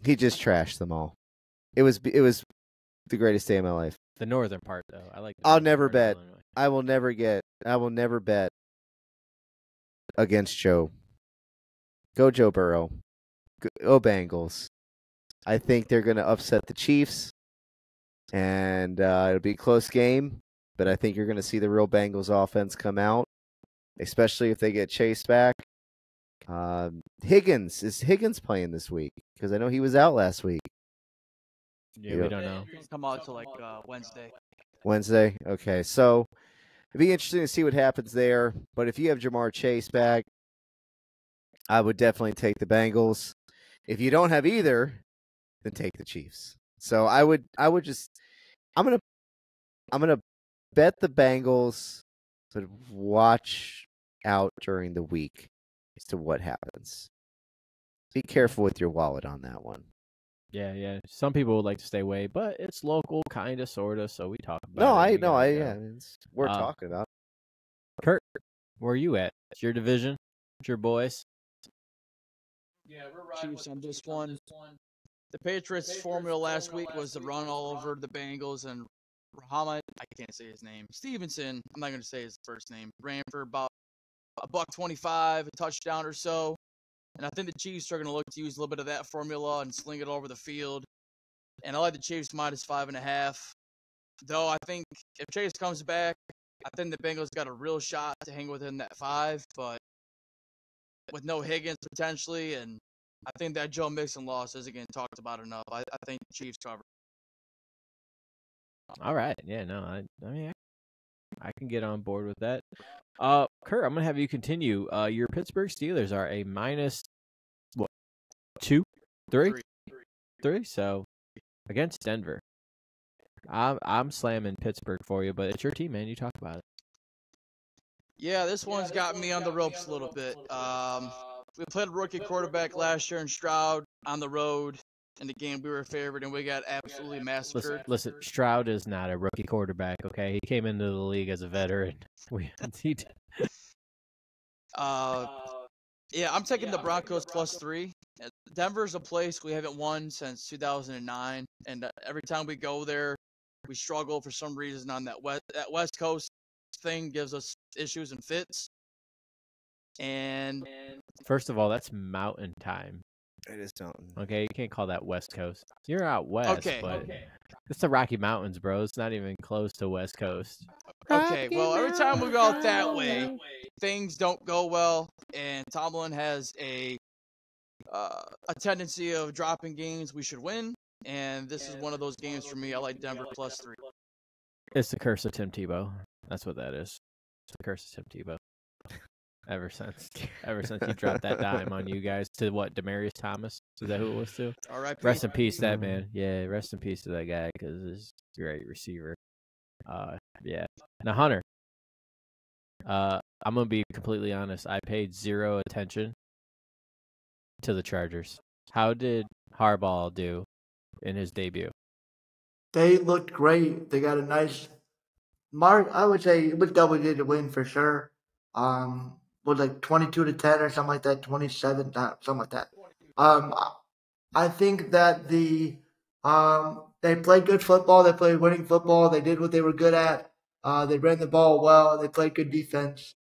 He just trashed them all. It was the greatest day of my life. The northern part, though. I like. I'll never bet I will never bet against Joe. Go Joe Burrow. Go Bengals. I think they're going to upset the Chiefs, and it'll be a close game, but I think you're going to see the real Bengals offense come out, especially if they get Chase back. Is Higgins playing this week? Because I know he was out last week. Yeah, we don't know. He doesn't come out till like Wednesday. Wednesday? Okay, so it'd be interesting to see what happens there, but if you have Jamar Chase back, I would definitely take the Bengals. If you don't have either, then take the Chiefs. So I'm gonna bet the Bengals, but watch out during the week as to what happens. Be careful with your wallet on that one. Yeah. Some people would like to stay away, but it's local, kind of, sort of. So we talk about No, it. it's worth talking about. Kurt, where are you at? It's your division. It's your boys. Yeah, we're Chiefs on this one. The Patriots' formula last week was to run all over the Bengals, and Muhammad, I can't say his name, Stevenson, I'm not going to say his first name, ran for about $125, a touchdown or so. And I think the Chiefs are going to look to use a little bit of that formula and sling it all over the field. And I like the Chiefs minus 5.5. Though I think if Chase comes back, I think the Bengals got a real shot to hang within that 5, but with no Higgins potentially, and I think that Joe Mixon loss isn't getting talked about enough. I think the Chiefs cover. All right. Yeah, no, I mean, I can get on board with that. Kurt, I'm going to have you continue. Your Pittsburgh Steelers are a minus, what, 2? 3? 3? So, against Denver. I'm slamming Pittsburgh for you, but it's your team, man. You talk about it. Yeah, this one's got me on the ropes a little bit. We played a rookie quarterback last year in Stroud on the road. In the game, we were favored, and we got absolutely massacred. Listen, Stroud is not a rookie quarterback, okay? He came into the league as a veteran. Yeah, I'm taking the Broncos +3. Denver's a place we haven't won since 2009, and every time we go there, we struggle for some reason on that West Coast thing gives us issues and fits. And first of all, that's mountain time. It is mountain. Okay, you can't call that West Coast. You're out west, okay. But it's the Rocky Mountains, bro. It's not even close to West Coast. Okay, well, every time we go out that way, things don't go well, and Tomlin has a tendency of dropping games we should win, and this is one of those games for me. I like Denver +3. It's the curse of Tim Tebow. That's what that is. It's the curse of Tim Tebow. Ever since you dropped that dime on you guys to what, Demaryius Thomas? Is that who it was to? All right. Rest in peace, that man. Yeah, rest in peace to that guy because he's a great receiver. Yeah. Now, Hunter, I'm gonna be completely honest. I paid zero attention to the Chargers. How did Harbaugh do in his debut? They looked great. They got a nice mark. I would say it was double-digit win for sure. Was like 22-10 or something like that, 27, something like that. I think that they played good football. They played winning football. They did what they were good at. They ran the ball well. They played good defense.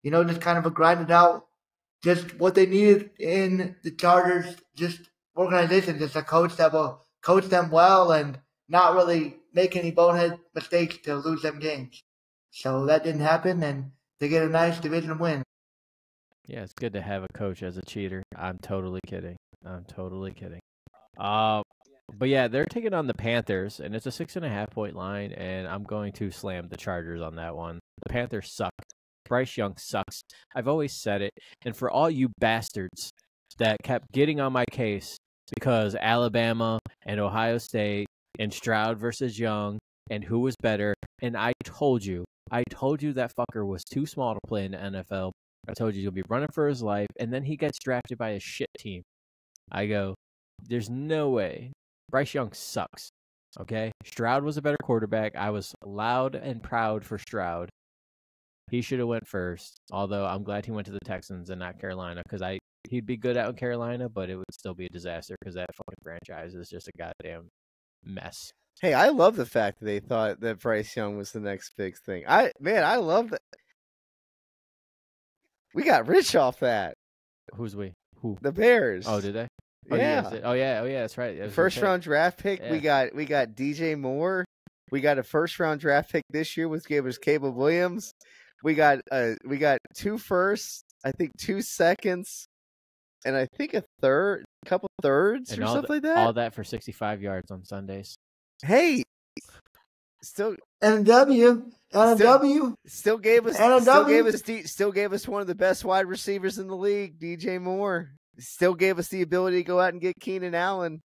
Just kind of a grinded out, just what they needed in the Chargers, just organization, just a coach that will coach them well and not really make any bonehead mistakes to lose them games. So that didn't happen, and they get a nice division win. Yeah, it's good to have a coach as a cheater. I'm totally kidding. But yeah, they're taking on the Panthers, and it's a 6.5-point line, and I'm going to slam the Chargers on that one. The Panthers suck. Bryce Young sucks. I've always said it. And for all you bastards that kept getting on my case because Alabama and Ohio State and Stroud versus Young and who was better, and I told you that fucker was too small to play in the NFL. I told you he'll be running for his life, and then he gets drafted by a shit team. I go, there's no way. Bryce Young sucks, okay? Stroud was a better quarterback. I was loud and proud for Stroud. He should have went first, although I'm glad he went to the Texans and not Carolina because he'd be good out in Carolina, but it would still be a disaster because that fucking franchise is just a goddamn mess. Hey, I love the fact that they thought that Bryce Young was the next big thing. I love that. We got rich off that. Who's we? Who? The Bears. Oh, did they? Yeah. Oh, you guys did? Oh yeah. That's right. I was gonna First say. round draft pick. Yeah. We got DJ Moore. We got a first round draft pick this year, which gave us Caleb Williams. We got 2 firsts, I think 2 seconds, and I think a couple thirds And or all something like that. All that for 65 yards on Sundays. Hey, still NW. still gave us one of the best wide receivers in the league, DJ Moore. Still gave us the ability to go out and get Keenan Allen.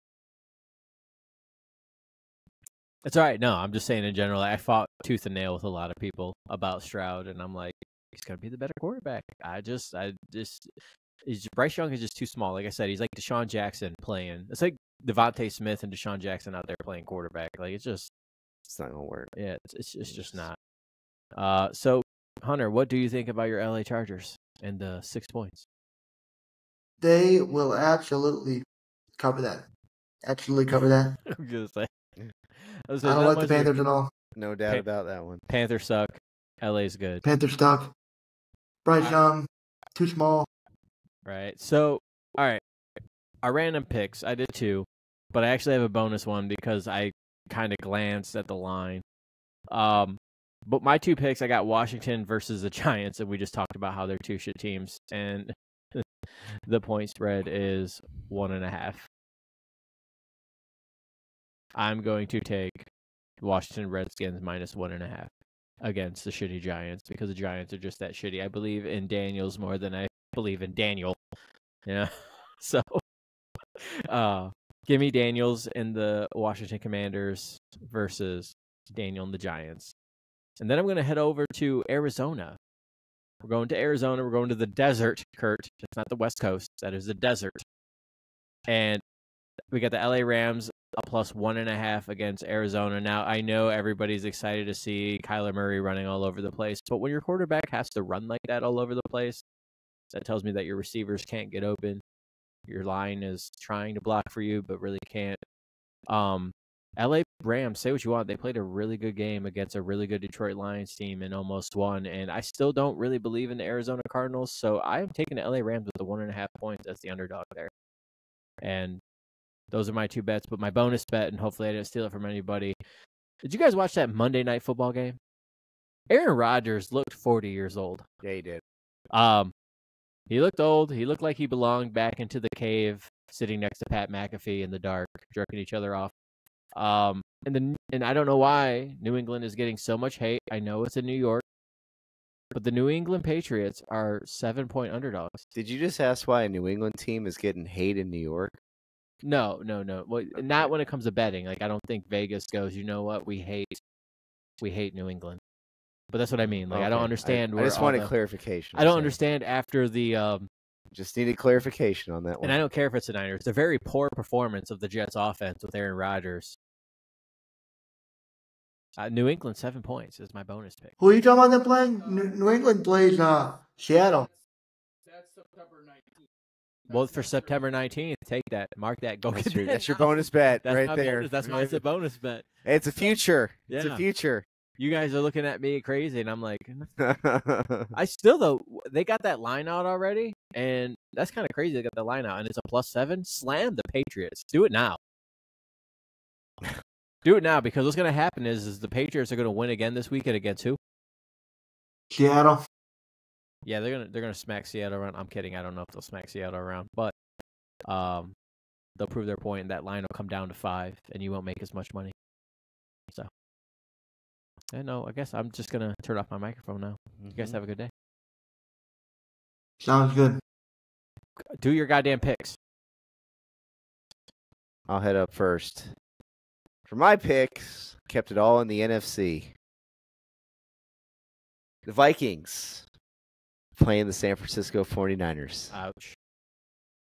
It's all right. No, I'm just saying in general. I fought tooth and nail with a lot of people about Stroud, and I'm like, he's gonna be the better quarterback. Bryce Young is just too small. Like I said, he's like Deshaun Jackson playing. It's like Devontae Smith and Deshaun Jackson out there playing quarterback. Like it's not gonna work. Yeah, it's just not. So Hunter, what do you think about your LA Chargers and the 6 points? They will absolutely cover that. Absolutely cover that. I'm gonna say. I don't like the Panthers at all. No doubt about that one. Panthers suck. LA's good. Panthers stuck. Bryce Young, too small. Right. So, all right. Our random picks, I did 2, but I actually have a bonus one because I kind of glanced at the line. But my 2 picks, I got Washington versus the Giants, and we just talked about how they're 2 shit teams, and the point spread is 1.5. I'm going to take Washington Redskins minus 1.5 against the shitty Giants because the Giants are just that shitty. I believe in Daniels more than I believe in Daniel. Yeah. So, give me Daniels and the Washington Commanders versus Daniel and the Giants. And then I'm going to head over to Arizona. We're going to Arizona. We're going to the desert, Kurt. It's not the West Coast. That is the desert. And we got the LA Rams a plus 1.5 against Arizona. Now, I know everybody's excited to see Kyler Murray running all over the place, but when your quarterback has to run like that all over the place, that tells me that your receivers can't get open. Your line is trying to block for you, but really can't. LA Rams, say what you want. They played a really good game against a really good Detroit Lions team and almost won. And I still don't really believe in the Arizona Cardinals, so I am taking the LA Rams with the 1.5 points as the underdog there. And those are my 2 bets, but my bonus bet, and hopefully I didn't steal it from anybody. Did you guys watch that Monday Night Football game? Aaron Rodgers looked 40 years old. Yeah, he did. He looked old. He looked like he belonged back into the cave, sitting next to Pat McAfee in the dark, jerking each other off. And I don't know why New England is getting so much hate. I know it's in New York, but the New England Patriots are 7-point underdogs. Did you just ask why a New England team is getting hate in New York? No. Well, not when it comes to betting. Like, I don't think Vegas goes, you know what? We hate New England. But that's what I mean. Like, okay. I don't understand. I just wanted clarification. I don't understand after the. Just needed clarification on that one. And I don't care if it's the Niners. It's a very poor performance of the Jets' offense with Aaron Rodgers. New England 7 points is my bonus pick. Who are you talking about them playing? New England plays Seattle. That's September 19th. Well, for September 19th, take that. Mark that. Go get that. That's your bonus bet that's right there. That's my bonus bet. It's a future. Yeah. It's a future. You guys are looking at me crazy, and I'm like, I still, though, they got that line out already, and that's kind of crazy. They got the line out, and it's a +7. Slam the Patriots. Do it now. Do it now, because what's going to happen is the Patriots are going to win again this weekend against who? Seattle. Yeah, they're gonna smack Seattle around. I'm kidding. I don't know if they'll smack Seattle around, but they'll prove their point, and that line will come down to 5, and you won't make as much money. So, I guess I'm just gonna turn off my microphone now. You guys have a good day. Sounds good. Do your goddamn picks. I'll head up first. For my picks, kept it all in the NFC. The Vikings playing the San Francisco 49ers. Ouch.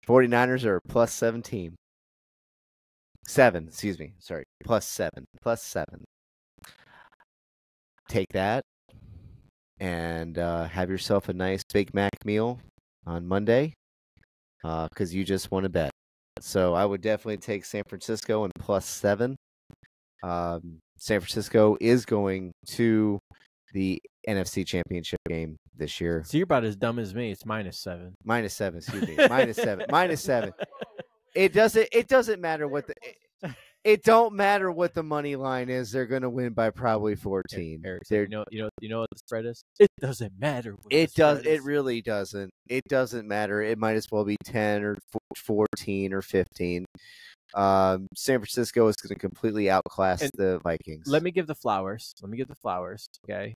49ers are +7 team. 7, excuse me. Sorry, +7. +7. Take that and have yourself a nice Big Mac meal on Monday because you just won a bet. So I would definitely take San Francisco and +7. San Francisco is going to the NFC Championship game this year. So you're about as dumb as me. It's -7. -7, excuse me. -7. -7. It doesn't matter what it don't matter what the money line is. They're going to win by probably 14. Eric, you know what the spread is? It doesn't matter. It really doesn't. It doesn't matter. It might as well be 10 or 14 or 15. San Francisco is going to completely outclass the Vikings. Let me give the flowers. Okay.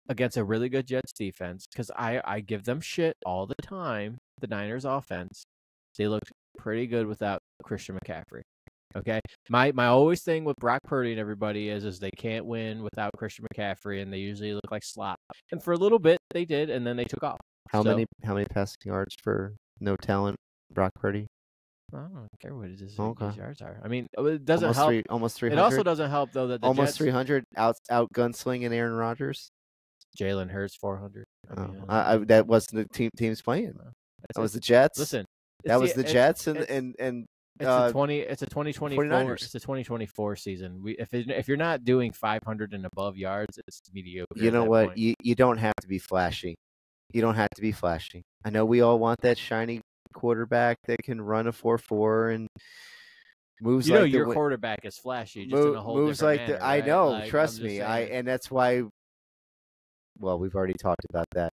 Against a really good Jets defense, because I give them shit all the time. The Niners offense, they looked pretty good without Christian McCaffrey. Okay, my always thing with Brock Purdy and everybody is they can't win without Christian McCaffrey, and they usually look like slop. And for a little bit they did, and then they took off. How many passing yards for no talent Brock Purdy? I don't care what his Okay. yards are. I mean, it doesn't help. Almost 300. It also doesn't help though that the almost Jets, 300 out gunslinging Aaron Rodgers. Jalen Hurts 400. That wasn't the team's playing. That was the Jets. Listen, that was the Jets and It's a 2024. 49ers. It's a 2024 season. If you're not doing 500 and above yards, it's mediocre. You know what? You don't have to be flashy. You don't have to be flashy. I know we all want that shiny quarterback that can run a 4.4 and moves. You know, like your quarterback is flashy. Just in a whole moves different like manner, I right? know. Like, trust me. And that's why. Well, we've already talked about that.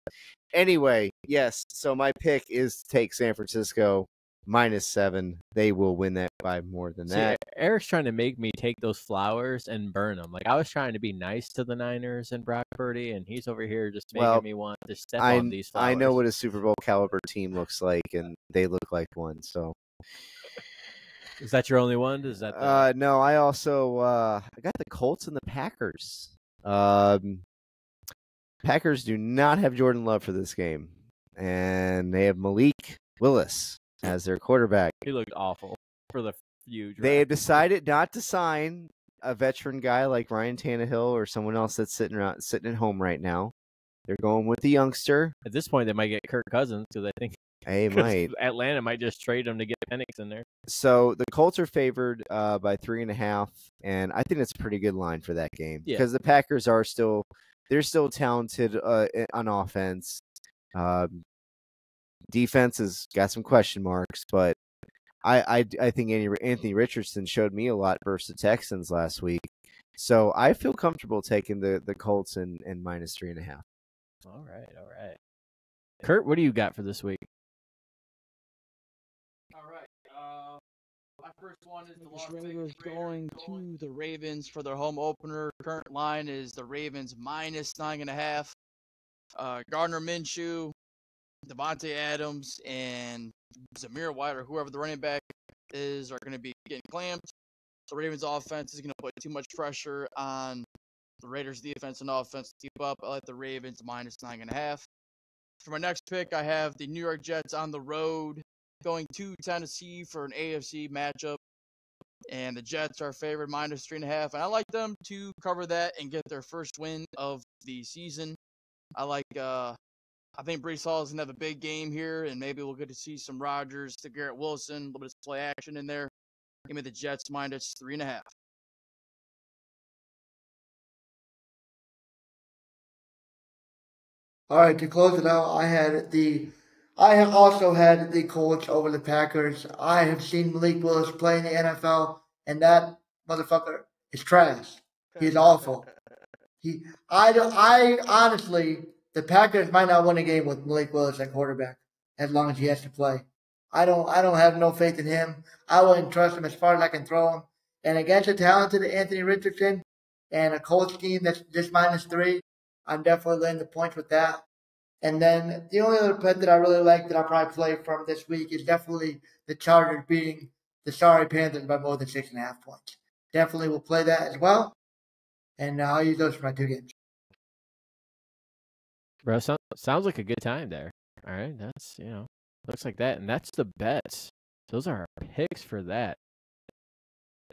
Anyway, yes. So my pick is to take San Francisco -7. They will win that by more than that. Eric's trying to make me take those flowers and burn them. Like I was trying to be nice to the Niners and Brock Purdy, and he's over here just making me want to step on these flowers. I know what a Super Bowl caliber team looks like, and they look like one. So, is that your only one? Is that no? I also I got the Colts and the Packers. Packers do not have Jordan Love for this game, and they have Malik Willis as their quarterback. He looked awful for the huge. They have decided not to sign a veteran guy like Ryan Tannehill or someone else that's sitting at home right now. They're going with the youngster. At this point, they might get Kirk Cousins because I think Atlanta might just trade him to get Penix in there. So the Colts are favored by 3.5, and I think that's a pretty good line for that game because the Packers are still talented on offense. Defense has got some question marks, but I think Anthony Richardson showed me a lot versus the Texans last week. So I feel comfortable taking the Colts and -3.5. All right. Kurt, what do you got for this week? All right. My first one is the Las Vegas going to the Ravens for their home opener. Current line is the Ravens -9.5. Gardner Minshew, Devontae Adams, and Zamir White, or whoever the running back is, are going to be getting clamped. The Ravens offense is going to put too much pressure on the Raiders defense and offense to keep up. I like the Ravens -9.5. For my next pick, I have the New York Jets on the road going to Tennessee for an AFC matchup. And the Jets are favored -3.5. And I like them to cover that and get their first win of the season. I think Breece Hall is going to have a big game here, and maybe we'll get to see some Rodgers to Garrett Wilson, a little bit of play action in there. Give me the Jets -3.5. All right, to close it out, I have also had the Colts over the Packers. I have seen Malik Willis play in the NFL, and that motherfucker is trash. He's awful. I honestly, the Packers might not win a game with Malik Willis at quarterback as long as he has to play. I don't have no faith in him. I wouldn't trust him as far as I can throw him. And against a talented Anthony Richardson and a Colts team that's just -3, I'm definitely laying the points with that. And then the only other bet that I really like that I'll probably play from this week is definitely the Chargers beating the sorry Panthers by more than 6.5 points. Definitely will play that as well. And I'll use those for my 2 games. Bro, sounds like a good time there. All right, that's, looks like that. And that's the bets. Those are our picks for that.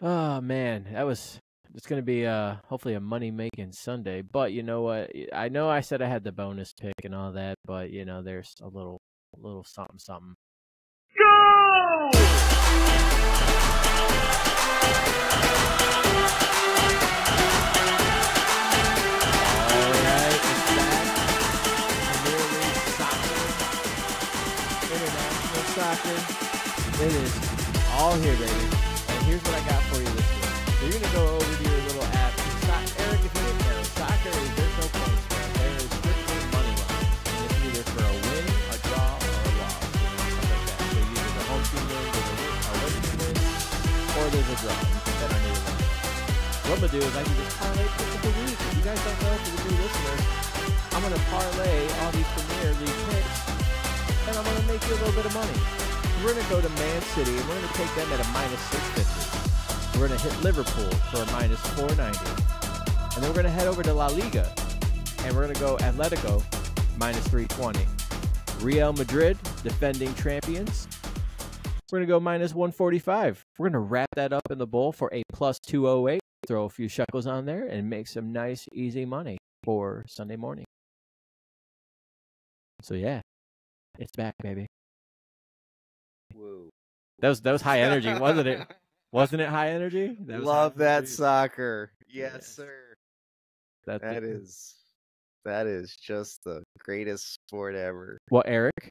Oh, man, it's going to be hopefully a money-making Sunday. But you know what? I know I said I had the bonus pick and all that, but, there's a little something. Go! all here, baby. And here's what I got for you this week. So you're going to go over to your little app. Eric, if you didn't know, soccer is there's no point spread. There is strictly money line. And it's either for a win, a draw, or a loss. Something like that. So either the home team wins, or a win team wins, or there's a draw. You can bet on either one. What I'm going to do is I can just parlay pick of the week. If you guys don't know, for the new listeners, I'm going to parlay all these Premier League picks, and I'm going to make you a little bit of money. We're going to go to Man City, and we're going to take them at a minus 650. We're going to hit Liverpool for a minus 490. And then we're going to head over to La Liga, and we're going to go Atletico, minus 320. Real Madrid, defending champions, we're going to go minus 145. We're going to wrap that up in the bowl for a plus 208. Throw a few shekels on there and make some nice, easy money for Sunday morning. So, yeah, it's back, baby. Whoa. That was high energy, wasn't it? Wasn't it high energy? Love that soccer. Yes, sir. That is just the greatest sport ever. What Eric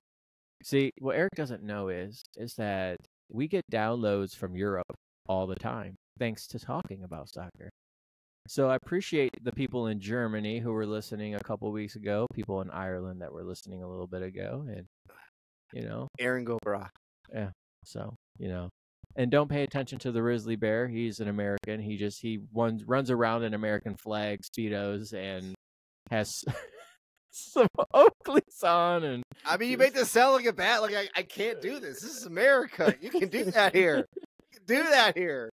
doesn't know is that we get downloads from Europe all the time, thanks to talking about soccer. So I appreciate the people in Germany who were listening a couple weeks ago, people in Ireland that were listening a little bit ago, and Aaron Gobra. Yeah. So, and don't pay attention to the Grizzly Bear. He's an American. He runs around in American flag Speedos and has some Oakleys on. And I mean, you make this sound like a bad. Like I can't do this. This is America. You can do that here. You can do that here.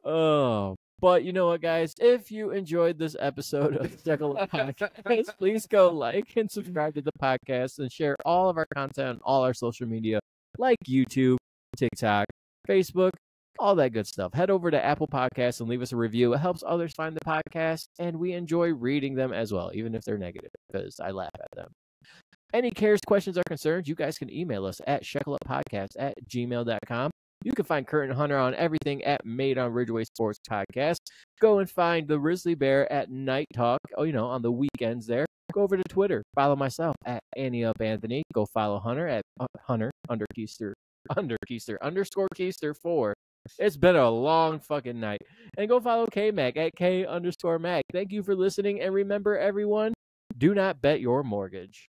Oh, but you know what, guys? If you enjoyed this episode of the Shekle Up Podcast, please go like and subscribe to the podcast and share all of our content on all our social media, like YouTube, TikTok, Facebook, all that good stuff. Head over to Apple Podcasts and leave us a review. It helps others find the podcast, and we enjoy reading them as well, even if they're negative, because I laugh at them. Any cares, questions, or concerns, you guys can email us at shekleupodcast@gmail.com. You can find Kurt and Hunter on everything at Made on Ridgeway Sports Podcast. Go and find the Grizzly Bear at Night Talk, on the weekends there. Go over to Twitter. Follow myself at AnnieUpAnthony. Go follow Hunter at Hunter_Keister_4. It's been a long fucking night. And go follow K-Mac at K_Mac. Thank you for listening. And remember, everyone, do not bet your mortgage.